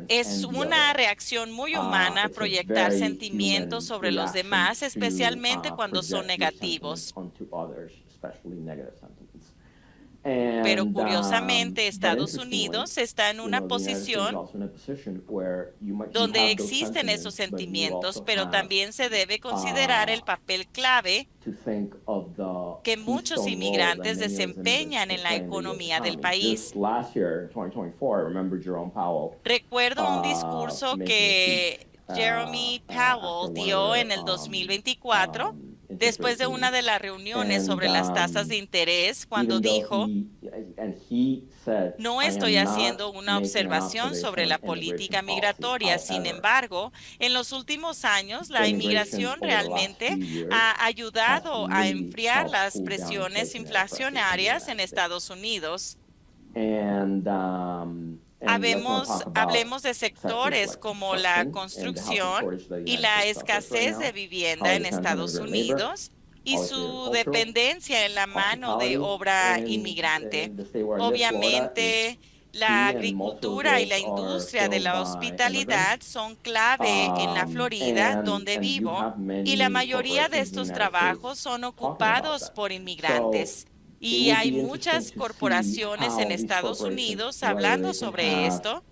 Es una reacción muy humana proyectar sentimientos sobre los demás, especialmente cuando son negativos. Pero curiosamente, Estados Unidos está en una posición donde existen esos sentimientos, pero también se debe considerar el papel clave que muchos inmigrantes desempeñan en la economía del país. Recuerdo un discurso que Jeremy Powell dio en el 2024, después de una de las reuniones sobre las tasas de interés, cuando dijo: no estoy haciendo una observación sobre la política migratoria. Sin embargo, en los últimos años, la inmigración realmente ha ayudado a enfriar las presiones inflacionarias en Estados Unidos. Hablemos de sectores como la construcción y la escasez de vivienda en Estados Unidos y su dependencia en la mano de obra inmigrante. Obviamente, la agricultura y la industria de la hospitalidad son clave en la Florida, donde vivo, y la mayoría de estos trabajos son ocupados por inmigrantes. Y hay muchas corporaciones en Estados Unidos hablando sobre esto.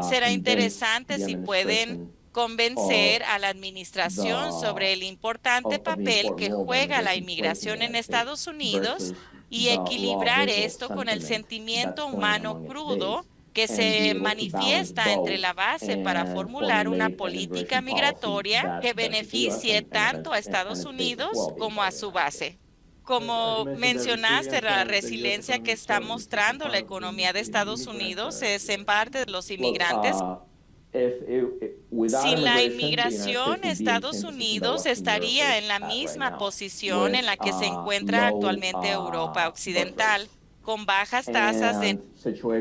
Será interesante si pueden convencer a la administración sobre el importante papel que juega la inmigración en Estados Unidos y equilibrar esto con el sentimiento humano crudo que se manifiesta entre la base para formular una política migratoria que beneficie tanto a Estados Unidos como a su base. Como mencionaste, la resiliencia que está mostrando la economía de Estados Unidos es en parte de los inmigrantes. Sin la inmigración, Estados Unidos estaría en la misma posición en la que se encuentra actualmente Europa Occidental, con bajas tasas de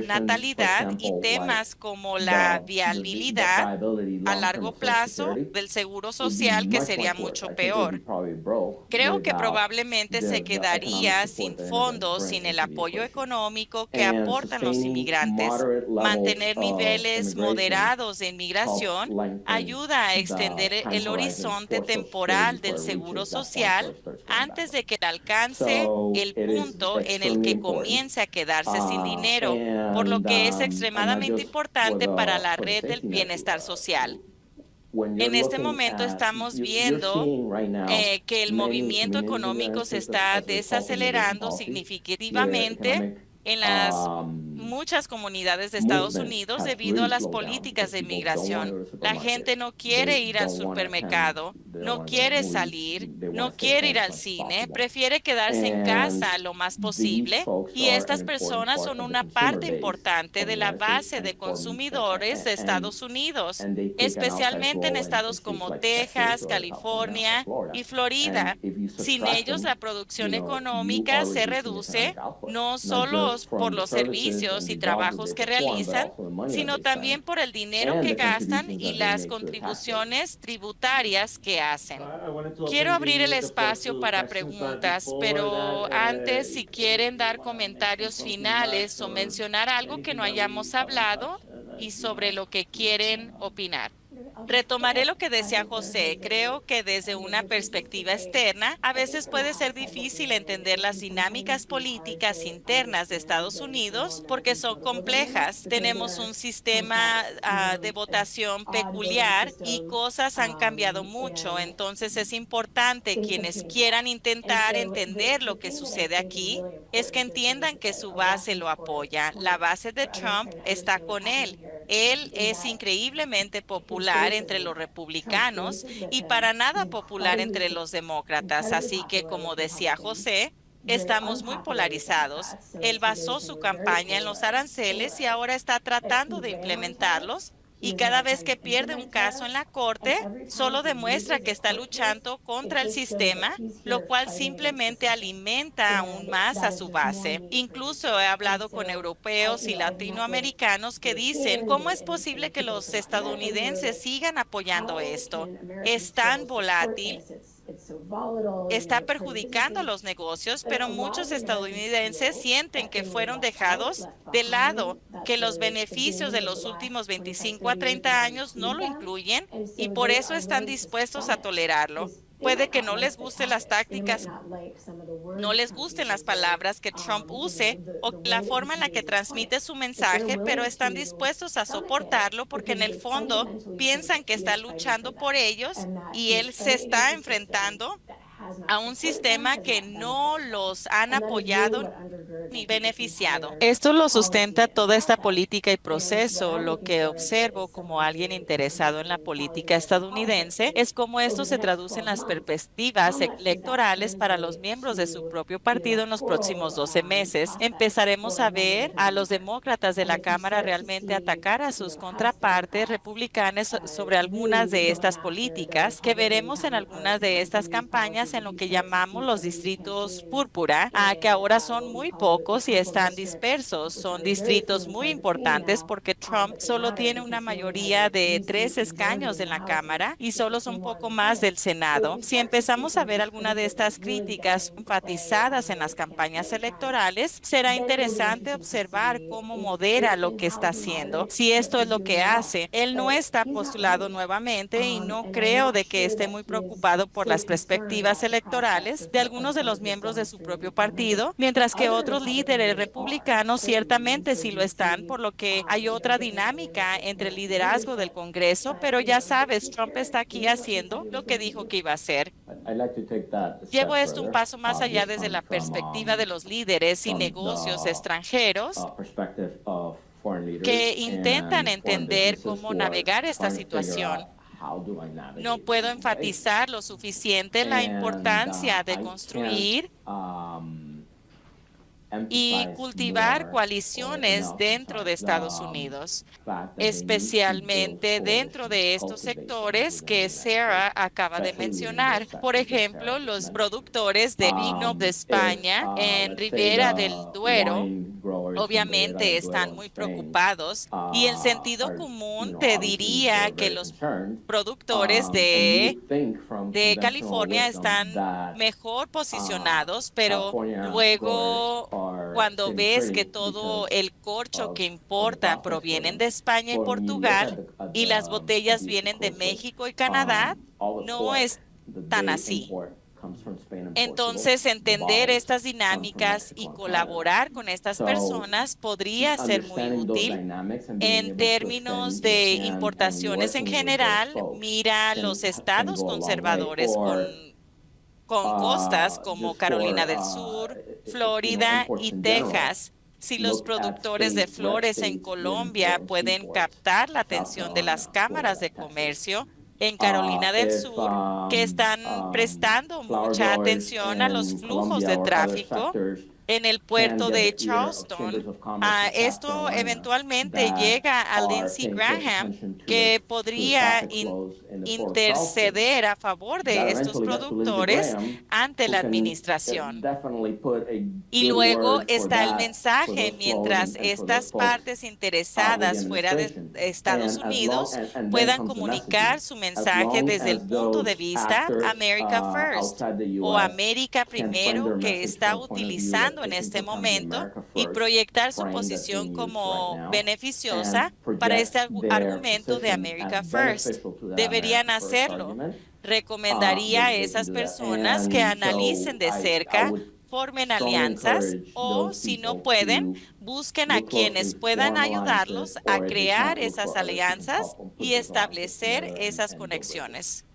natalidad y temas como la viabilidad a largo plazo del seguro social, que sería mucho peor. Creo que probablemente se quedaría sin fondos, sin el apoyo económico que aportan los inmigrantes. Mantener niveles moderados de inmigración ayuda a extender el horizonte temporal del seguro social antes de que alcance el punto en el que comience a quedarse sin dinero, por lo que es extremadamente importante para la red del bienestar social. En este momento estamos viendo que el movimiento económico se está desacelerando significativamente en las muchas comunidades de Estados Unidos debido a las políticas de inmigración. La gente no quiere ir al supermercado, no quiere salir, no quiere ir al cine, prefiere quedarse en casa lo más posible. Y estas personas son una parte importante de la base de consumidores de Estados Unidos, especialmente en estados como Texas, California y Florida. Sin ellos, la producción económica se reduce no solo por los servicios y trabajos que realizan, sino también por el dinero que gastan y las contribuciones tributarias que hacen. Quiero abrir el espacio para preguntas, pero antes, si quieren dar comentarios finales o mencionar algo que no hayamos hablado y sobre lo que quieren opinar. Retomaré lo que decía José. Creo que desde una perspectiva externa, a veces puede ser difícil entender las dinámicas políticas internas de Estados Unidos porque son complejas. Tenemos un sistema de votación peculiar y cosas han cambiado mucho. Entonces es importante quienes quieran intentar entender lo que sucede aquí, es que entiendan que su base lo apoya. La base de Trump está con él. Él es increíblemente popular entre los republicanos y para nada popular entre los demócratas. Así que, como decía José, estamos muy polarizados. Él basó su campaña en los aranceles y ahora está tratando de implementarlos. Y cada vez que pierde un caso en la corte, solo demuestra que está luchando contra el sistema, lo cual simplemente alimenta aún más a su base. Incluso he hablado con europeos y latinoamericanos que dicen, ¿cómo es posible que los estadounidenses sigan apoyando esto? Es tan volátil, está perjudicando a los negocios, pero muchos estadounidenses sienten que fueron dejados de lado, que los beneficios de los últimos 25 a 30 años no lo incluyen y por eso están dispuestos a tolerarlo. Puede que no les gusten las tácticas, no les gusten las palabras que Trump use o la forma en la que transmite su mensaje, pero están dispuestos a soportarlo porque en el fondo piensan que está luchando por ellos y él se está enfrentando a un sistema que no los han apoyado ni beneficiado. Esto lo sustenta toda esta política y proceso. Lo que observo como alguien interesado en la política estadounidense es cómo esto se traduce en las perspectivas electorales para los miembros de su propio partido en los próximos 12 meses. Empezaremos a ver a los demócratas de la Cámara realmente atacar a sus contrapartes republicanas sobre algunas de estas políticas que veremos en algunas de estas campañas en lo que llamamos los distritos púrpura, que ahora son muy pocos y están dispersos. Son distritos muy importantes porque Trump solo tiene una mayoría de 3 escaños en la Cámara y solo son poco más del Senado. Si empezamos a ver alguna de estas críticas enfatizadas en las campañas electorales, será interesante observar cómo modera lo que está haciendo. Si esto es lo que hace, él no está postulado nuevamente y no creo de que esté muy preocupado por las perspectivas electorales de algunos de los miembros de su propio partido, mientras que otros líderes republicanos ciertamente sí lo están, por lo que hay otra dinámica entre el liderazgo del Congreso, pero ya sabes, Trump está aquí haciendo lo que dijo que iba a hacer. Llevo esto un paso más allá desde la perspectiva de los líderes y negocios extranjeros que intentan entender cómo navegar esta situación. No puedo enfatizar lo suficiente la importancia de construir y cultivar coaliciones dentro de Estados Unidos, especialmente dentro de estos sectores que Sarah acaba de mencionar. Por ejemplo, los productores de vino de España en Ribera del Duero obviamente están muy preocupados y el sentido común te diría que los productores de California están mejor posicionados, pero luego cuando ves que todo el corcho que importan provienen de España y Portugal y las botellas vienen de México y Canadá, no es tan así. Entonces, entender estas dinámicas y colaborar con estas personas podría ser muy útil. En términos de importaciones en general, mira los estados conservadores con costas como Carolina del Sur, Florida y Texas. si los productores de flores en Colombia pueden captar la atención de las cámaras de comercio en Carolina del Sur, que están prestando mucha atención a los flujos de tráfico en el puerto de Charleston. Esto eventualmente llega a Lindsey Graham, que podría interceder a favor de estos productores ante la administración. Y luego está el mensaje, mientras estas partes interesadas fuera de Estados Unidos puedan comunicar su mensaje desde el punto de vista America First o América Primero, que está utilizando en este momento, y proyectar su posición como beneficiosa para este argumento de America First. Deberían hacerlo. Recomendaría a esas personas que analicen de cerca, formen alianzas o, si no pueden, busquen a quienes puedan ayudarlos a crear esas alianzas y establecer esas conexiones.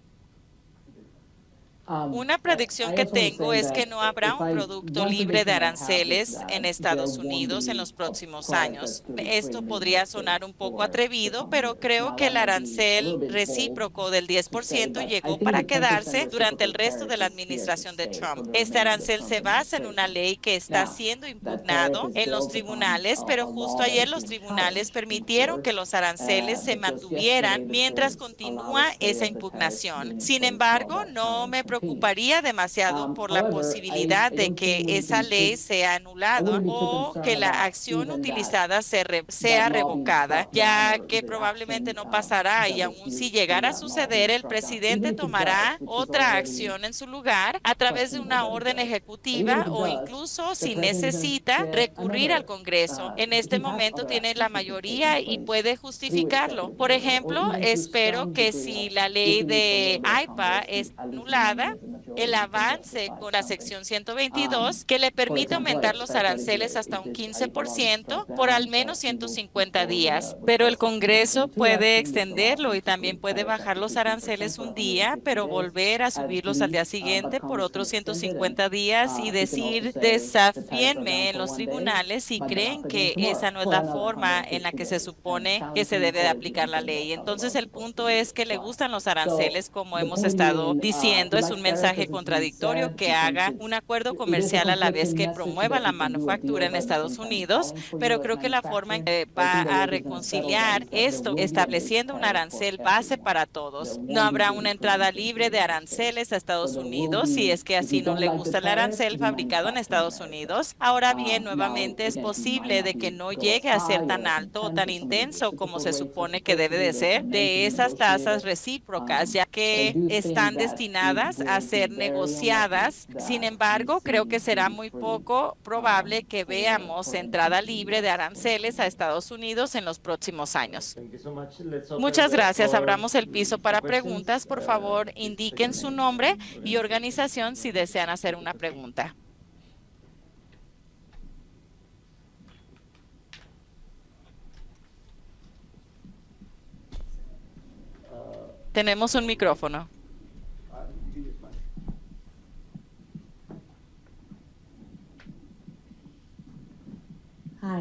Una predicción que tengo es que no habrá un producto libre de aranceles en Estados Unidos en los próximos años. Esto podría sonar un poco atrevido, pero creo que el arancel recíproco del 10% llegó para quedarse durante el resto de la administración de Trump. Este arancel se basa en una ley que está siendo impugnado en los tribunales, pero justo ayer los tribunales permitieron que los aranceles se mantuvieran mientras continúa esa impugnación. Sin embargo, no me preocuparía demasiado por la posibilidad de que esa ley sea anulada o que la acción utilizada sea revocada, ya que probablemente no pasará, y aun si llegara a suceder, el presidente tomará otra acción en su lugar a través de una orden ejecutiva o incluso, si necesita, recurrir al Congreso. En este momento tiene la mayoría y puede justificarlo. Por ejemplo, espero que si la ley de IPA es anulada, el avance con la sección 122, que le permite aumentar los aranceles hasta un 15% por al menos 150 días. Pero el Congreso puede extenderlo y también puede bajar los aranceles un día, pero volver a subirlos al día siguiente por otros 150 días y decir: desafíenme en los tribunales si creen que esa no es la forma en la que se supone que se debe de aplicar la ley. Entonces, el punto es que le gustan los aranceles, como hemos estado diciendo. Es un mensaje contradictorio que haga un acuerdo comercial a la vez que promueva la manufactura en Estados Unidos, pero creo que la forma en que va a reconciliar esto, estableciendo un arancel base para todos. No habrá una entrada libre de aranceles a Estados Unidos si es que así no le gusta el arancel fabricado en Estados Unidos. Ahora bien, nuevamente es posible de que no llegue a ser tan alto o tan intenso como se supone que debe de ser de esas tasas recíprocas, ya que están destinadas a ser negociadas. Sin embargo, creo que será muy poco probable que veamos entrada libre de aranceles a Estados Unidos en los próximos años. Muchas gracias. Abramos el piso para preguntas. Por favor, indiquen su nombre y organización si desean hacer una pregunta. Tenemos un micrófono.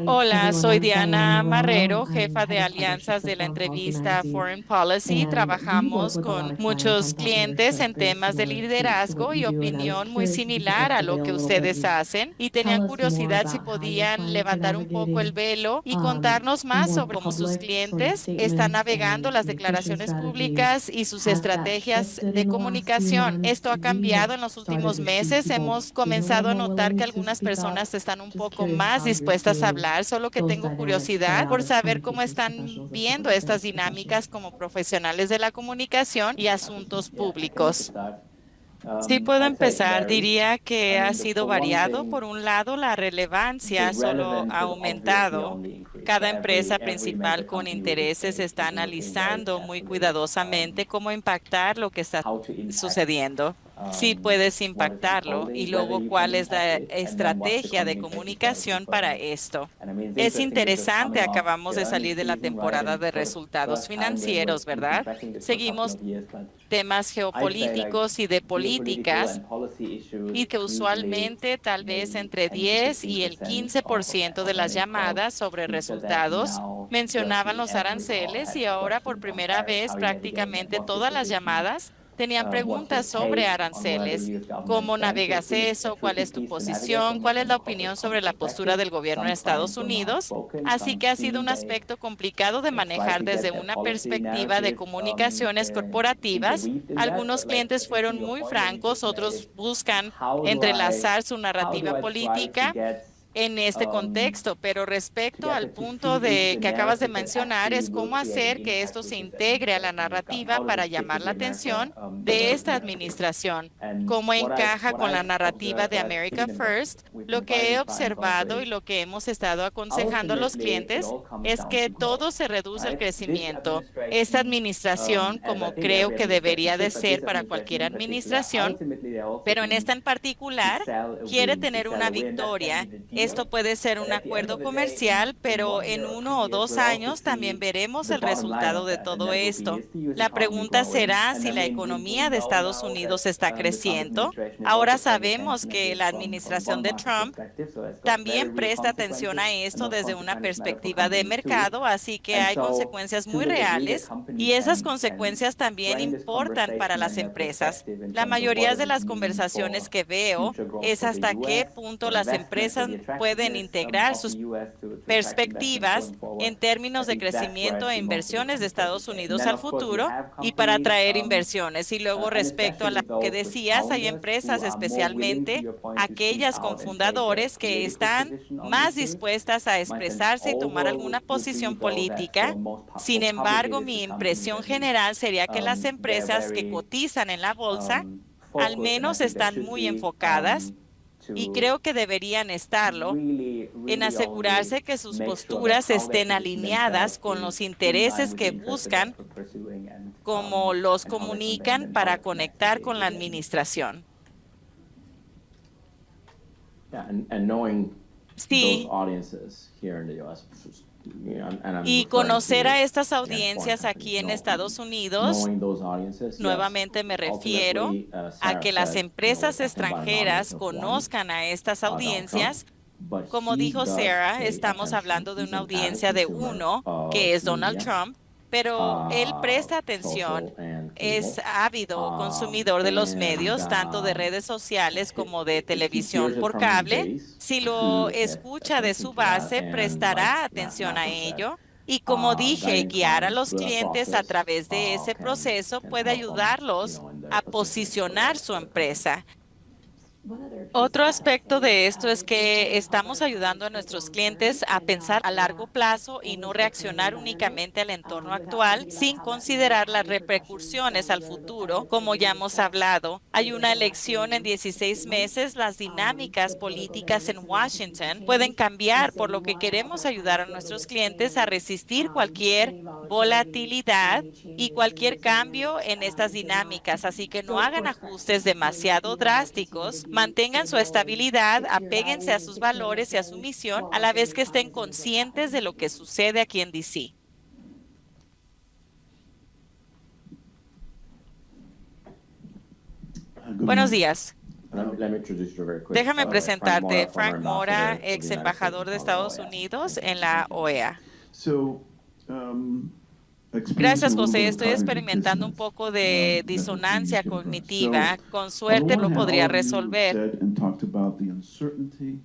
Hola, soy Diana Marrero, jefa de alianzas de la entrevista Foreign Policy. Trabajamos con muchos clientes en temas de liderazgo y opinión muy similar a lo que ustedes hacen, y tenían curiosidad si podían levantar un poco el velo y contarnos más sobre cómo sus clientes están navegando las declaraciones públicas y sus estrategias de comunicación. Esto ha cambiado en los últimos meses. Hemos comenzado a notar que algunas personas están un poco más dispuestas a hablar, solo que tengo curiosidad por saber cómo están viendo estas dinámicas como profesionales de la comunicación y asuntos públicos. Sí, puedo empezar. Diría que ha sido variado. Por un lado, la relevancia solo ha aumentado. Cada empresa principal con intereses está analizando muy cuidadosamente cómo impactar lo que está sucediendo. sí puedes impactarlo y luego cuál es la estrategia de comunicación para esto. Es interesante, acabamos de salir de la temporada de resultados financieros, ¿verdad? Seguimos temas geopolíticos y de políticas y que usualmente tal vez entre 10 y el 15% de las llamadas sobre resultados mencionaban los aranceles y ahora por primera vez prácticamente todas las llamadas tenían preguntas sobre aranceles. ¿Cómo navegas eso? ¿Cuál es tu posición? ¿Cuál es la opinión sobre la postura del gobierno de Estados Unidos? Así que ha sido un aspecto complicado de manejar desde una perspectiva de comunicaciones corporativas. Algunos clientes fueron muy francos, otros buscan entrelazar su narrativa política en este contexto, pero respecto al punto que acabas de mencionar, es cómo hacer que esto se integre a la narrativa para llamar la atención de esta administración, cómo encaja con la narrativa de America First. Lo que he observado y lo que hemos estado aconsejando a los clientes es que todo se reduce al crecimiento. Esta administración, como creo que debería de ser para cualquier administración, pero en esta en particular, quiere tener una victoria. Esto puede ser un acuerdo comercial, pero en 1 o 2 años también veremos el resultado de todo esto. La pregunta será si la economía de Estados Unidos está creciendo. Ahora sabemos que la administración de Trump también presta atención a esto desde una perspectiva de mercado, así que hay consecuencias muy reales y esas consecuencias también importan para las empresas. La mayoría de las conversaciones que veo es hasta qué punto las empresas pueden integrar sus perspectivas en términos de crecimiento e inversiones de Estados Unidos al futuro y para atraer inversiones. Y luego respecto a lo que decías, hay empresas, especialmente aquellas con fundadores que están más dispuestas a expresarse y tomar alguna posición política. Sin embargo, mi impresión general sería que las empresas que cotizan en la bolsa al menos están muy enfocadas y creo que deberían estarlo en asegurarse que sus posturas estén alineadas con los intereses que buscan, como los comunican para conectar con la administración. Sí, y conocer a estas audiencias aquí en Estados Unidos, nuevamente me refiero a que las empresas extranjeras conozcan a estas audiencias. Como dijo Sarah, estamos hablando de una audiencia de uno, que es Donald Trump, pero él presta atención, es ávido consumidor de los medios, tanto de redes sociales como de televisión por cable. Si lo escucha de su base, prestará atención a ello. Y como dije, guiar a los clientes a través de ese proceso puede ayudarlos a posicionar su empresa. Otro aspecto de esto es que estamos ayudando a nuestros clientes a pensar a largo plazo y no reaccionar únicamente al entorno actual sin considerar las repercusiones al futuro. Como ya hemos hablado, hay una elección en 16 meses, las dinámicas políticas en Washington pueden cambiar, por lo que queremos ayudar a nuestros clientes a resistir cualquier volatilidad y cualquier cambio en estas dinámicas. Así que no hagan ajustes demasiado drásticos. Mantengan su estabilidad, apéguense a sus valores y a su misión, a la vez que estén conscientes de lo que sucede aquí en DC. Buenos días. Déjame presentarte, Frank Mora, ex embajador de Estados Unidos en la OEA. Gracias, José. Estoy experimentando un poco de disonancia cognitiva. Con suerte lo podría resolver.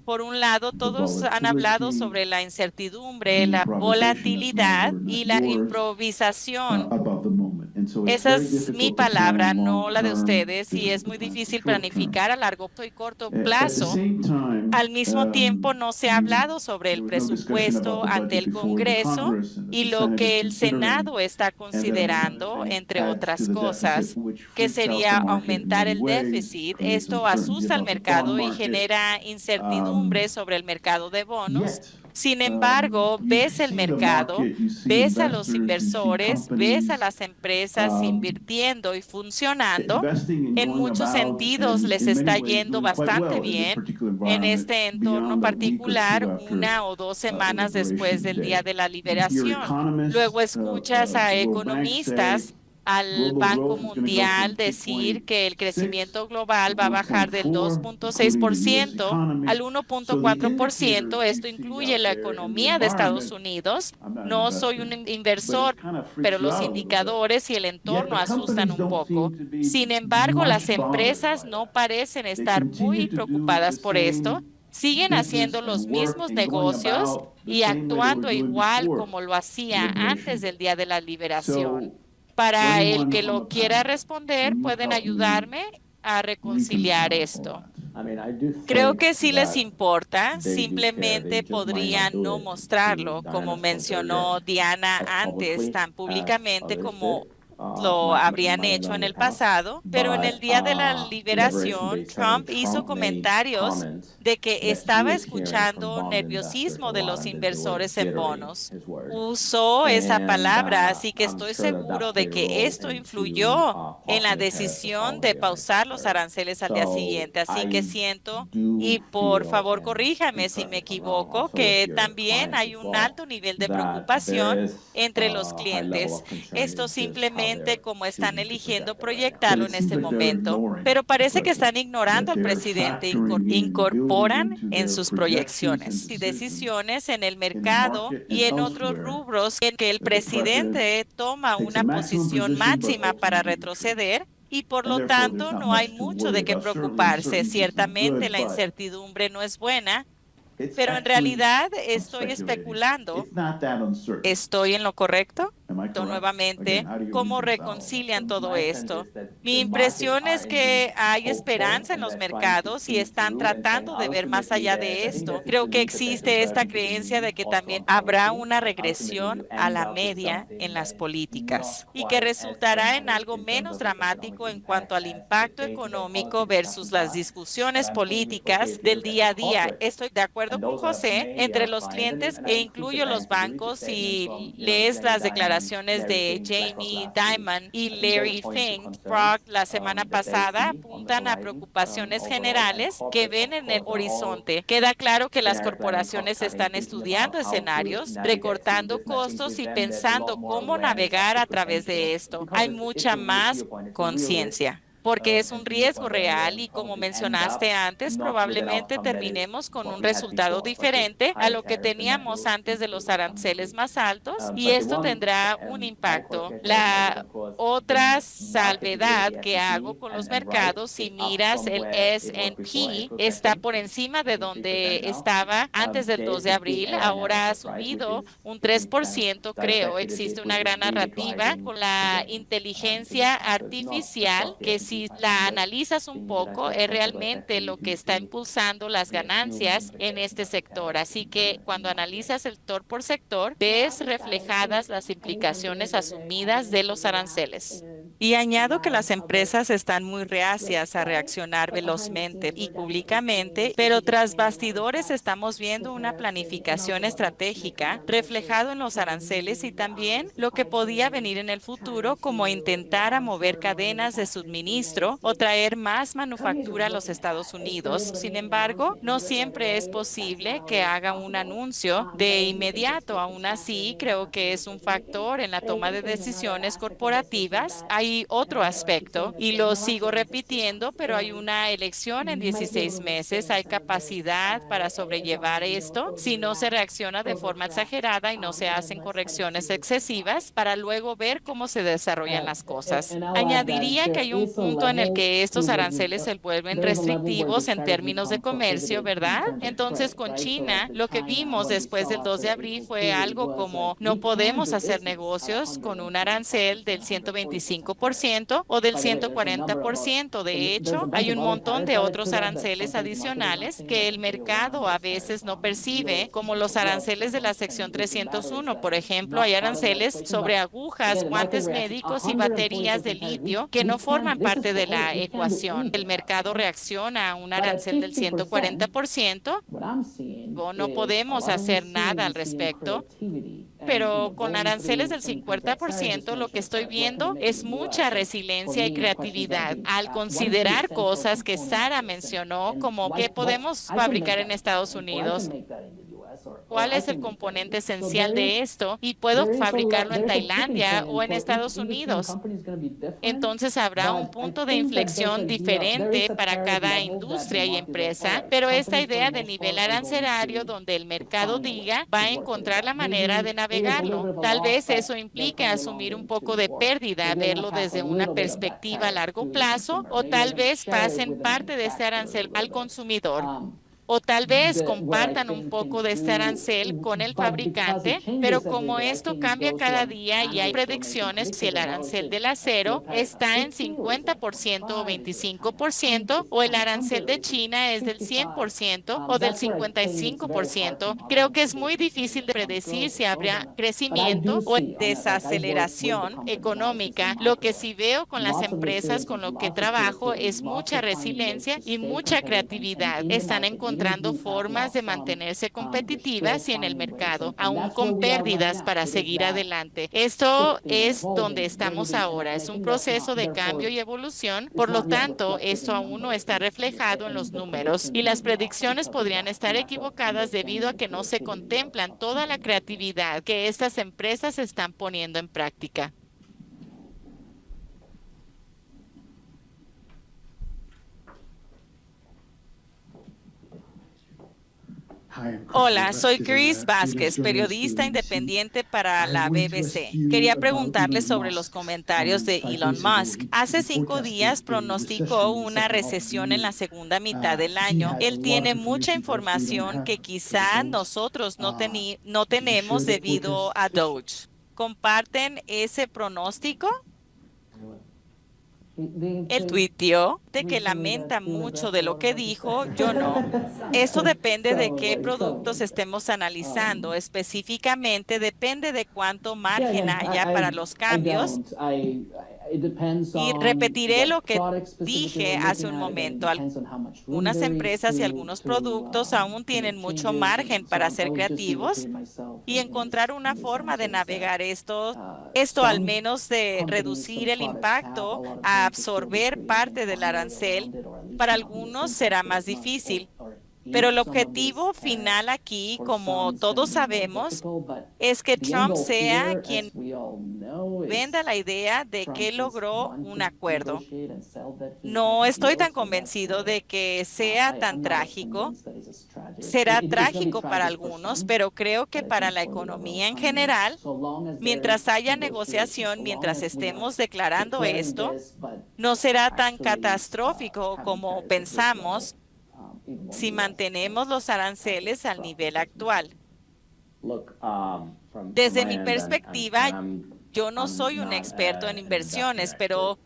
Por un lado, todos han hablado sobre la incertidumbre, la volatilidad y la improvisación. Esa es mi palabra, no la de ustedes, y es muy difícil planificar a largo y corto plazo. Al mismo tiempo, no se ha hablado sobre el presupuesto ante el Congreso y lo que el Senado está considerando, entre otras cosas, que sería aumentar el déficit. Esto asusta al mercado y genera incertidumbre sobre el mercado de bonos. Sin embargo, ves el mercado, ves a los inversores, ves a las empresas invirtiendo y funcionando. En muchos sentidos les está yendo bastante bien en este entorno particular, 1 o 2 semanas después del día de la liberación. Luego escuchas a economistas, al Banco Mundial decir que el crecimiento global va a bajar del 2.6% al 1.4%. Esto incluye la economía de Estados Unidos. No soy un inversor, pero los indicadores y el entorno asustan un poco. Sin embargo, las empresas no parecen estar muy preocupadas por esto. Siguen haciendo los mismos negocios y actuando igual como lo hacía antes del día de la liberación. Para el que lo quiera responder, pueden ayudarme a reconciliar esto. Creo que sí les importa, simplemente podrían no mostrarlo, como mencionó Diana antes, tan públicamente como lo habrían hecho en el pasado, pero en el día de la liberación, Trump hizo comentarios de que estaba escuchando nerviosismo de los inversores en bonos. Usó esa palabra, así que estoy seguro de que esto influyó en la decisión de pausar los aranceles al día siguiente. Así que siento, y por favor corríjame si me equivoco, que también hay un alto nivel de preocupación entre los clientes. Esto simplemente como están eligiendo proyectarlo en este momento, pero parece que están ignorando al presidente, incorporan en sus proyecciones y decisiones en el mercado y en otros rubros en que el presidente toma una posición máxima para retroceder. Y por lo tanto, no hay mucho de qué preocuparse. Ciertamente la incertidumbre no es buena, pero en realidad estoy especulando. ¿Estoy en lo correcto? Nuevamente, ¿cómo reconcilian todo esto? Mi impresión es que hay esperanza en los mercados y están tratando de ver más allá de esto. Creo que existe esta creencia de que también habrá una regresión a la media en las políticas y que resultará en algo menos dramático en cuanto al impacto económico versus las discusiones políticas del día a día. Estoy de acuerdo con José, entre los clientes e incluyo los bancos y lees las declaraciones de Jamie Dimon y Larry Fink la semana pasada apuntan a preocupaciones generales que ven en el horizonte. Queda claro que las corporaciones están estudiando escenarios, recortando costos y pensando cómo navegar a través de esto. Hay mucha más conciencia, porque es un riesgo real y como mencionaste antes, probablemente terminemos con un resultado diferente a lo que teníamos antes de los aranceles más altos y esto tendrá un impacto. La otra salvedad que hago con los mercados, si miras el S&P, está por encima de donde estaba antes del 2 de abril, ahora ha subido un 3%, creo. Existe una gran narrativa con la inteligencia artificial que si la analizas un poco, es realmente lo que está impulsando las ganancias en este sector. Así que cuando analizas el sector por sector, ves reflejadas las implicaciones asumidas de los aranceles. Y añado que las empresas están muy reacias a reaccionar velozmente y públicamente, pero tras bastidores estamos viendo una planificación estratégica reflejado en los aranceles y también lo que podía venir en el futuro, como intentar a mover cadenas de suministro o traer más manufactura a los Estados Unidos. Sin embargo, no siempre es posible que haga un anuncio de inmediato. Aún así, creo que es un factor en la toma de decisiones corporativas. Hay otro aspecto y lo sigo repitiendo, pero hay una elección en 16 meses. Hay capacidad para sobrellevar esto si no se reacciona de forma exagerada y no se hacen correcciones excesivas para luego ver cómo se desarrollan las cosas. Añadiría que hay un punto en el que estos aranceles se vuelven restrictivos en términos de comercio, ¿verdad? Entonces, con China, lo que vimos después del 2 de abril fue algo como no podemos hacer negocios con un arancel del 125%. 25% o del 140%. De hecho, hay un montón de otros aranceles adicionales que el mercado a veces no percibe, como los aranceles de la sección 301. Por ejemplo, hay aranceles sobre agujas, guantes médicos y baterías de litio que no forman parte de la ecuación. El mercado reacciona a un arancel del 140%. No podemos hacer nada al respecto. Pero con aranceles del 50%, lo que estoy viendo es mucha resiliencia y creatividad al considerar cosas que Sara mencionó, como qué podemos fabricar en Estados Unidos, cuál es el componente esencial de esto y puedo fabricarlo en Tailandia o en Estados Unidos. Entonces habrá un punto de inflexión diferente para cada industria y empresa, pero esta idea de nivel arancelario donde el mercado diga va a encontrar la manera de navegarlo. Tal vez eso implique asumir un poco de pérdida, verlo desde una perspectiva a largo plazo, o tal vez pasen parte de este arancel al consumidor. O tal vez compartan un poco de este arancel con el fabricante, pero como esto cambia cada día y hay predicciones si el arancel del acero está en 50% o 25%, o el arancel de China es del 100% o del 55%, creo que es muy difícil de predecir si habrá crecimiento o desaceleración económica. Lo que sí veo con las empresas con lo que trabajo es mucha resiliencia y mucha creatividad. Están encontrando formas de mantenerse competitivas y en el mercado, aún con pérdidas para seguir adelante. Esto es donde estamos ahora. Es un proceso de cambio y evolución. Por lo tanto, esto aún no está reflejado en los números y las predicciones podrían estar equivocadas debido a que no se contemplan toda la creatividad que estas empresas están poniendo en práctica. Hola, soy Chris Vázquez, periodista independiente para la BBC. Quería preguntarle sobre los comentarios de Elon Musk. Hace 5 días pronosticó una recesión en la segunda mitad del año. Él tiene mucha información que quizá nosotros no tenemos debido a Doge. ¿Comparten ese pronóstico? Él tuiteó de que lamenta mucho de lo que dijo, yo no. Eso depende de qué productos estemos analizando. Específicamente, depende de cuánto margen haya para los cambios. Y repetiré lo que dije hace un momento. Algunas empresas y algunos productos aún tienen mucho margen para ser creativos y encontrar una forma de navegar esto al menos de reducir el impacto a absorber parte del arancel. Para algunos será más difícil. Pero el objetivo final aquí, como todos sabemos, es que Trump sea quien venda la idea de que logró un acuerdo. No estoy tan convencido de que sea tan trágico. Será trágico para algunos, pero creo que para la economía en general, mientras haya negociación, mientras estemos declarando esto, no será tan catastrófico como pensamos si mantenemos los aranceles al nivel actual. Desde mi perspectiva, yo no soy un experto en inversiones, pero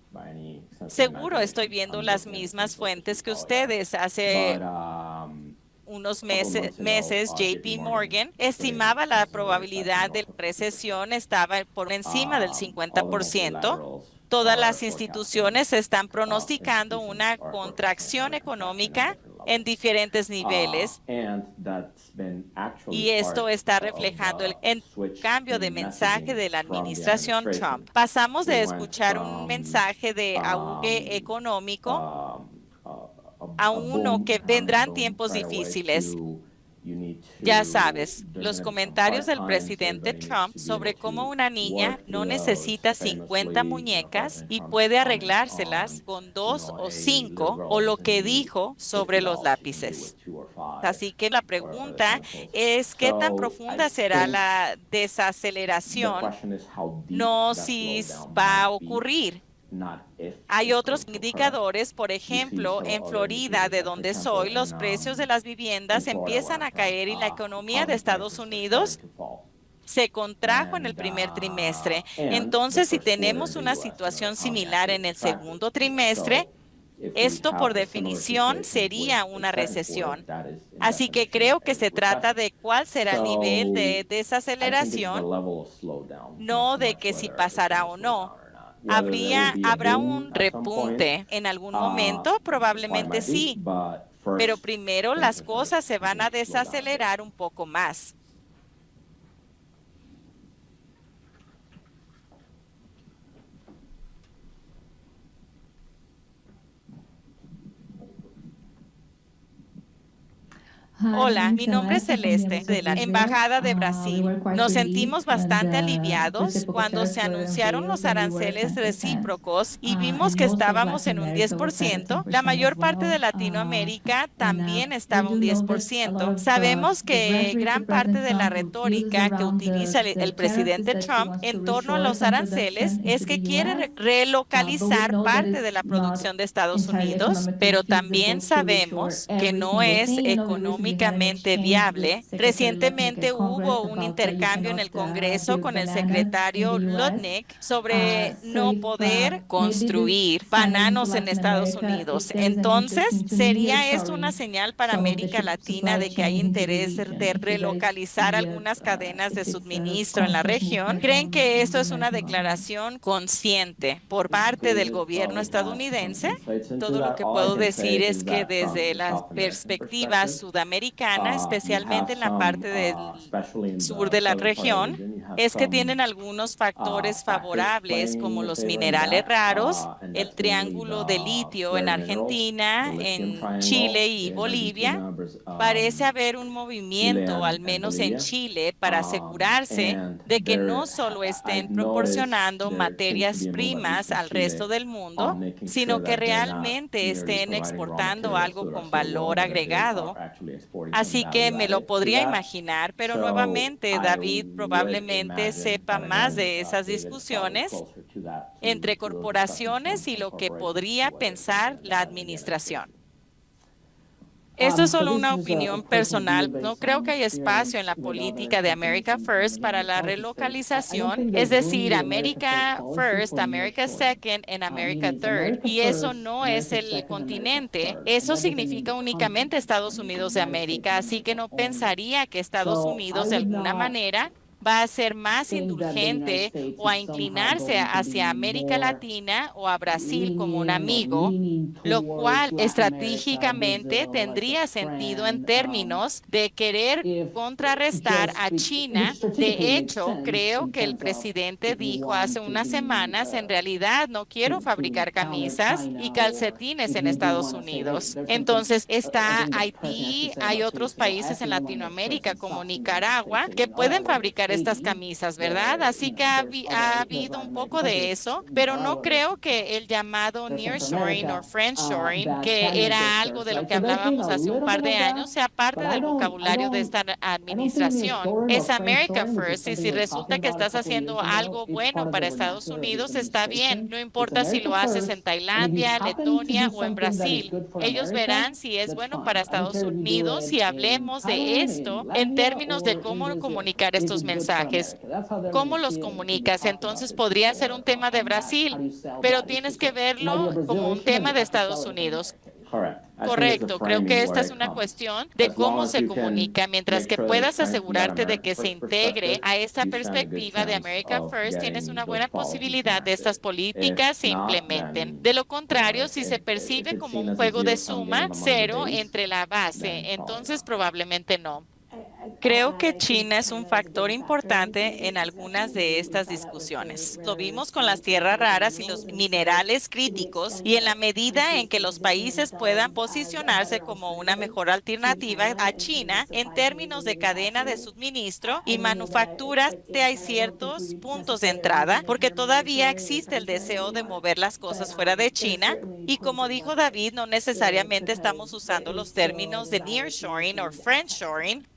seguro estoy viendo las mismas fuentes que ustedes. Hace unos meses, JP Morgan estimaba la probabilidad de recesión estaba por encima del 50%. Todas las instituciones están pronosticando una contracción económica en diferentes niveles y esto está reflejando el cambio de mensaje de la administración Trump. Pasamos de escuchar un mensaje de auge económico a uno que vendrán tiempos difíciles. Ya sabes, los comentarios del presidente Trump sobre cómo una niña no necesita 50 muñecas y puede arreglárselas con 2 o 5, o lo que dijo sobre los lápices. Así que la pregunta es, ¿qué tan profunda será la desaceleración? No si va a ocurrir. Hay otros indicadores, por ejemplo, en Florida, de donde soy, los precios de las viviendas empiezan a caer y la economía de Estados Unidos se contrajo en el primer trimestre. Entonces, si tenemos una situación similar en el segundo trimestre, esto por definición sería una recesión. Así que creo que se trata de cuál será el nivel de desaceleración, no de que si pasará o no. ¿Habrá un repunte en algún momento? Probablemente sí, pero primero las cosas se van a desacelerar un poco más. Hola, mi nombre es Celeste, de la Embajada de Brasil. Nos sentimos bastante aliviados cuando se anunciaron los aranceles recíprocos y vimos que estábamos en un 10%. La mayor parte de Latinoamérica también estaba un 10%. Sabemos que gran parte de la retórica que utiliza el presidente Trump en torno a los aranceles es que quiere relocalizar parte de la producción de Estados Unidos, pero también sabemos que no es económicamente viable. Recientemente hubo un intercambio en el Congreso con el secretario Lutnick sobre no poder construir bananos en Estados Unidos. Entonces, ¿sería esto una señal para América Latina de que hay interés de relocalizar algunas cadenas de suministro en la región? ¿Creen que esto es una declaración consciente por parte del gobierno estadounidense? Todo lo que puedo decir es que desde la perspectiva sudamericana, especialmente en la parte del sur de la región, es que tienen algunos factores favorables como los minerales raros, el triángulo de litio en Argentina, en Chile y Bolivia. Parece haber un movimiento, al menos en Chile, para asegurarse de que no solo estén proporcionando materias primas al resto del mundo, sino que realmente estén exportando algo con valor agregado. Así que me lo podría imaginar, pero nuevamente David probablemente sepa más de esas discusiones entre corporaciones y lo que podría pensar la administración. Esto es solo una opinión personal. No creo que haya espacio en la política de America First para la relocalización, es decir, America First, America Second and America Third. Y eso no es el continente. Eso significa únicamente Estados Unidos de América. Así que no pensaría que Estados Unidos de alguna manera va a ser más indulgente o a inclinarse hacia América Latina o a Brasil como un amigo, lo cual estratégicamente tendría sentido en términos de querer contrarrestar a China. De hecho, creo que el presidente dijo hace unas semanas, en realidad no quiero fabricar camisas y calcetines en Estados Unidos. Entonces está Haití, hay otros países en Latinoamérica como Nicaragua que pueden fabricar estas camisas, ¿verdad? Así que ha habido un poco de eso, pero no creo que el llamado nearshoring o friendshoring, que era algo de lo que hablábamos hace un par de años, sea parte del vocabulario de esta administración. Es America First, y si resulta que estás haciendo algo bueno para Estados Unidos, está bien. No importa si lo haces en Tailandia, Letonia o en Brasil. Ellos verán si es bueno para Estados Unidos y hablemos de esto en términos de cómo comunicar estos mensajes. ¿Cómo los comunicas? Entonces podría ser un tema de Brasil, pero tienes que verlo como un tema de Estados Unidos. Correcto, creo que esta es una cuestión de cómo se comunica. Mientras que puedas asegurarte de que se integre a esta perspectiva de America First, tienes una buena posibilidad de estas políticas se implementen. De lo contrario, si se percibe como un juego de suma cero entre la base, entonces probablemente no. Creo que China es un factor importante en algunas de estas discusiones. Lo vimos con las tierras raras y los minerales críticos, y en la medida en que los países puedan posicionarse como una mejor alternativa a China en términos de cadena de suministro y manufacturas, hay ciertos puntos de entrada, porque todavía existe el deseo de mover las cosas fuera de China. Y como dijo David, no necesariamente estamos usando los términos de nearshoring o friendshoring.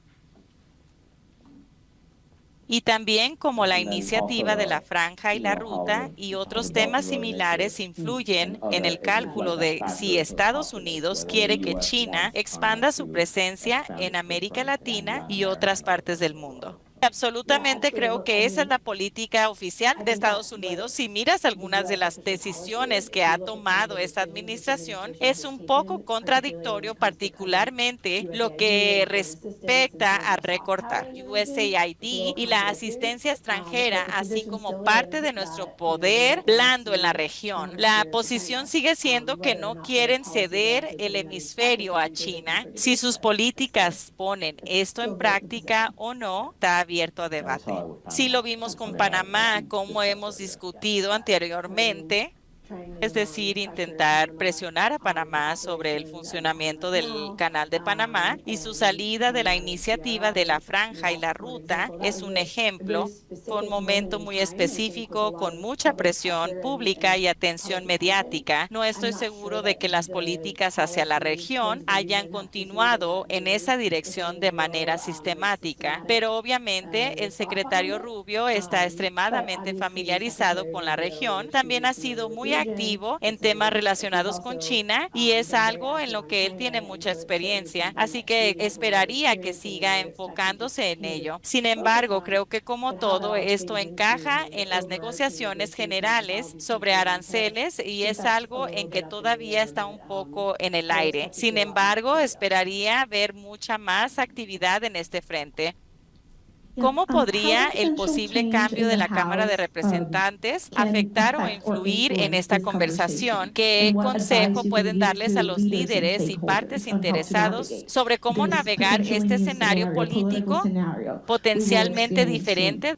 Y también como la iniciativa de la Franja y la Ruta y otros temas similares influyen en el cálculo de si Estados Unidos quiere que China expanda su presencia en América Latina y otras partes del mundo. Absolutamente creo que esa es la política oficial de Estados Unidos. Si miras algunas de las decisiones que ha tomado esta administración, es un poco contradictorio, particularmente lo que respecta a recortar USAID y la asistencia extranjera, así como parte de nuestro poder blando en la región. La posición sigue siendo que no quieren ceder el hemisferio a China. Si sus políticas ponen esto en práctica o no, está abierto a debate. Sí lo vimos con Panamá, como hemos discutido anteriormente. Es decir, intentar presionar a Panamá sobre el funcionamiento del Canal de Panamá y su salida de la iniciativa de la Franja y la Ruta es un ejemplo. Fue un momento muy específico, con mucha presión pública y atención mediática. No estoy seguro de que las políticas hacia la región hayan continuado en esa dirección de manera sistemática, pero obviamente el secretario Rubio está extremadamente familiarizado con la región. También ha sido muy activo en temas relacionados con China y es algo en lo que él tiene mucha experiencia, así que esperaría que siga enfocándose en ello. Sin embargo, creo que como todo, esto encaja en las negociaciones generales sobre aranceles y es algo en que todavía está un poco en el aire. Sin embargo, esperaría ver mucha más actividad en este frente. ¿Cómo podría el posible cambio de la Cámara de Representantes afectar o influir en esta conversación? ¿Qué consejo pueden darles a los líderes y partes interesados sobre cómo navegar este escenario político potencialmente diferente?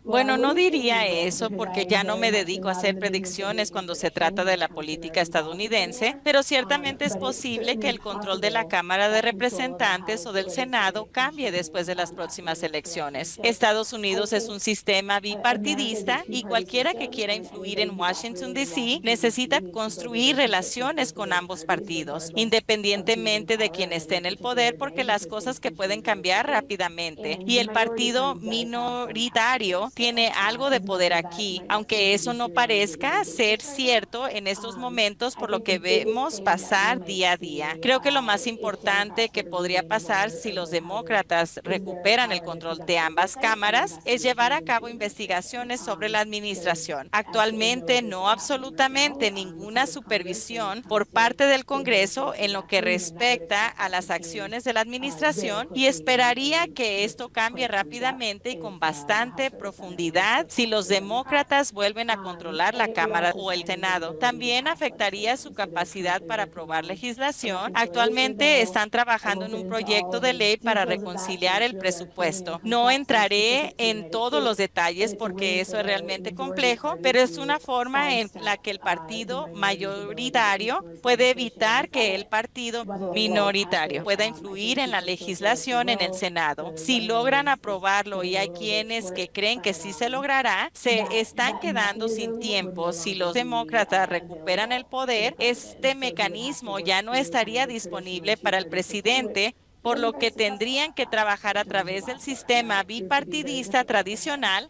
Bueno, no diría eso porque ya no me dedico a hacer predicciones cuando se trata de la política estadounidense, pero ciertamente es posible que el control de la Cámara de Representantes o del Senado cambie después de las próximas elecciones. Estados Unidos es un sistema bipartidista y cualquiera que quiera influir en Washington, D.C. necesita construir relaciones con ambos partidos, independientemente de quién esté en el poder, porque las cosas que pueden cambiar rápidamente. Y el partido minoritario tiene algo de poder aquí, aunque eso no parezca ser cierto en estos momentos por lo que vemos pasar día a día. Creo que lo más importante que podría pasar si los demócratas recuperan el control de ambas cámaras es llevar a cabo investigaciones sobre la administración. Actualmente no absolutamente ninguna supervisión por parte del Congreso en lo que respecta a las acciones de la administración y esperaría que esto cambie rápidamente y con bastante profundidad si los demócratas vuelven a controlar la Cámara o el Senado. También afectaría su capacidad para aprobar legislación. Actualmente están trabajando en un proyecto de ley para reconciliar el presupuesto. No entraré en todos los detalles porque eso es realmente complejo, pero es una forma en la que el partido mayoritario puede evitar que el partido minoritario pueda influir en la legislación en el Senado. Si logran aprobarlo y hay quienes que creen que sí se logrará, se están quedando sin tiempo. Si los demócratas recuperan el poder, este mecanismo ya no estaría disponible para el presidente, por lo que tendrían que trabajar a través del sistema bipartidista tradicional,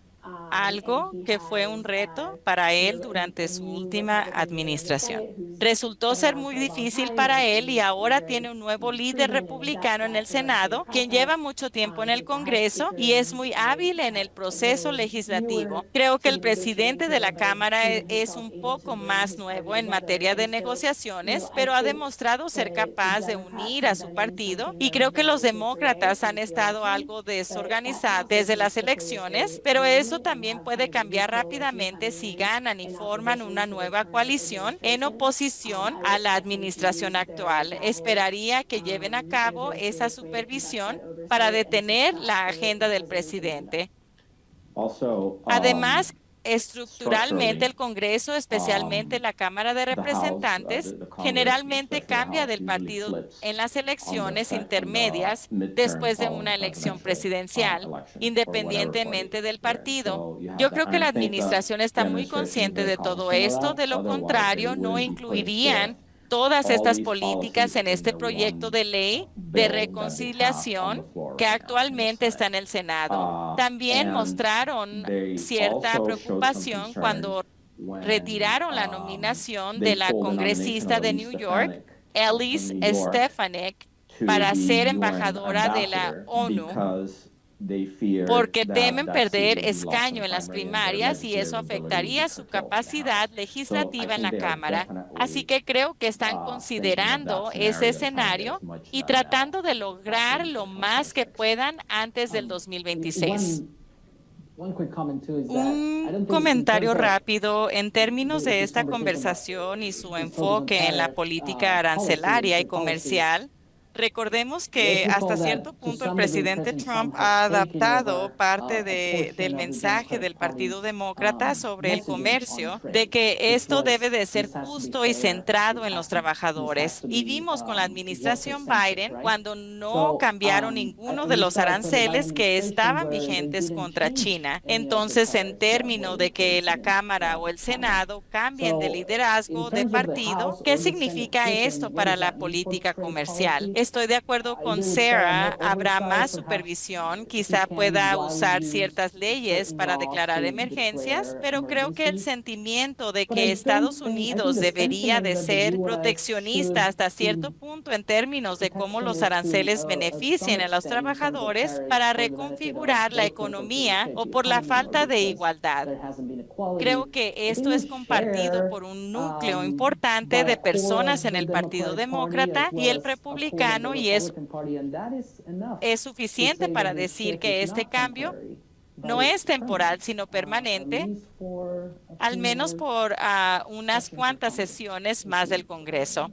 algo que fue un reto para él durante su última administración. Resultó ser muy difícil para él y ahora tiene un nuevo líder republicano en el Senado, quien lleva mucho tiempo en el Congreso y es muy hábil en el proceso legislativo. Creo que el presidente de la Cámara es un poco más nuevo en materia de negociaciones, pero ha demostrado ser capaz de unir a su partido y creo que los demócratas han estado algo desorganizados desde las elecciones, pero eso también puede cambiar rápidamente si ganan y forman una nueva coalición en oposición a la administración actual. Esperaría que lleven a cabo esa supervisión para detener la agenda del presidente. Además, estructuralmente el Congreso, especialmente la Cámara de Representantes, generalmente cambia del partido en las elecciones intermedias después de una elección presidencial, independientemente del partido. Yo creo que la administración está muy consciente de todo esto, de lo contrario, no incluirían todas estas políticas en este proyecto de ley de reconciliación que actualmente está en el Senado. También mostraron cierta preocupación cuando retiraron la nominación de la congresista de New York, Elise Stefanik, para ser embajadora de la ONU porque temen perder escaño en las primarias y eso afectaría su capacidad legislativa en la Cámara. Así que creo que están considerando ese escenario y tratando de lograr lo más que puedan antes del 2026. Un comentario rápido en términos de esta conversación y su enfoque en la política arancelaria y comercial. Recordemos que hasta cierto punto el presidente Trump ha adaptado parte del mensaje del Partido Demócrata sobre el comercio, de que esto debe de ser justo y centrado en los trabajadores. Y vimos con la administración Biden cuando no cambiaron ninguno de los aranceles que estaban vigentes contra China. Entonces, en términos de que la Cámara o el Senado cambien de liderazgo de partido, ¿qué significa esto para la política comercial? Estoy de acuerdo con Sarah, habrá más supervisión, quizá pueda usar ciertas leyes para declarar emergencias, pero creo que el sentimiento de que Estados Unidos debería de ser proteccionista hasta cierto punto en términos de cómo los aranceles beneficien a los trabajadores para reconfigurar la economía o por la falta de igualdad. Creo que esto es compartido por un núcleo importante de personas en el Partido Demócrata y el Republicano y es suficiente para decir que este cambio no es temporal, sino permanente, al menos por unas cuantas sesiones más del Congreso.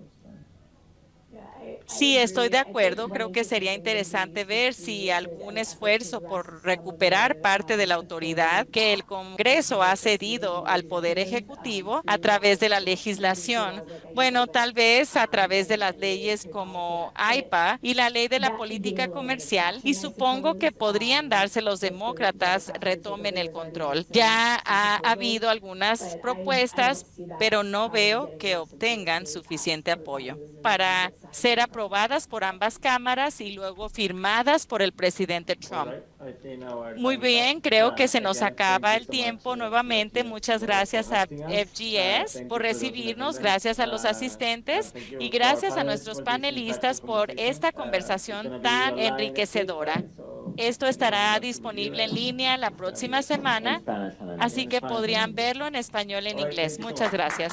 Sí, estoy de acuerdo. Creo que sería interesante ver si algún esfuerzo por recuperar parte de la autoridad que el Congreso ha cedido al Poder Ejecutivo a través de la legislación. Bueno, tal vez a través de las leyes como AIPA y la ley de la política comercial, y supongo que podrían darse los demócratas retomen el control. Ya ha habido algunas propuestas, pero no veo que obtengan suficiente apoyo para ser aprobadas por ambas cámaras y luego firmadas por el presidente Trump. Muy bien, creo que se nos acaba el tiempo nuevamente. Muchas gracias a FGS por recibirnos, gracias a los asistentes y gracias a nuestros panelistas por esta conversación tan enriquecedora. Esto estará disponible en línea la próxima semana, así que podrían verlo en español y en inglés. Muchas gracias.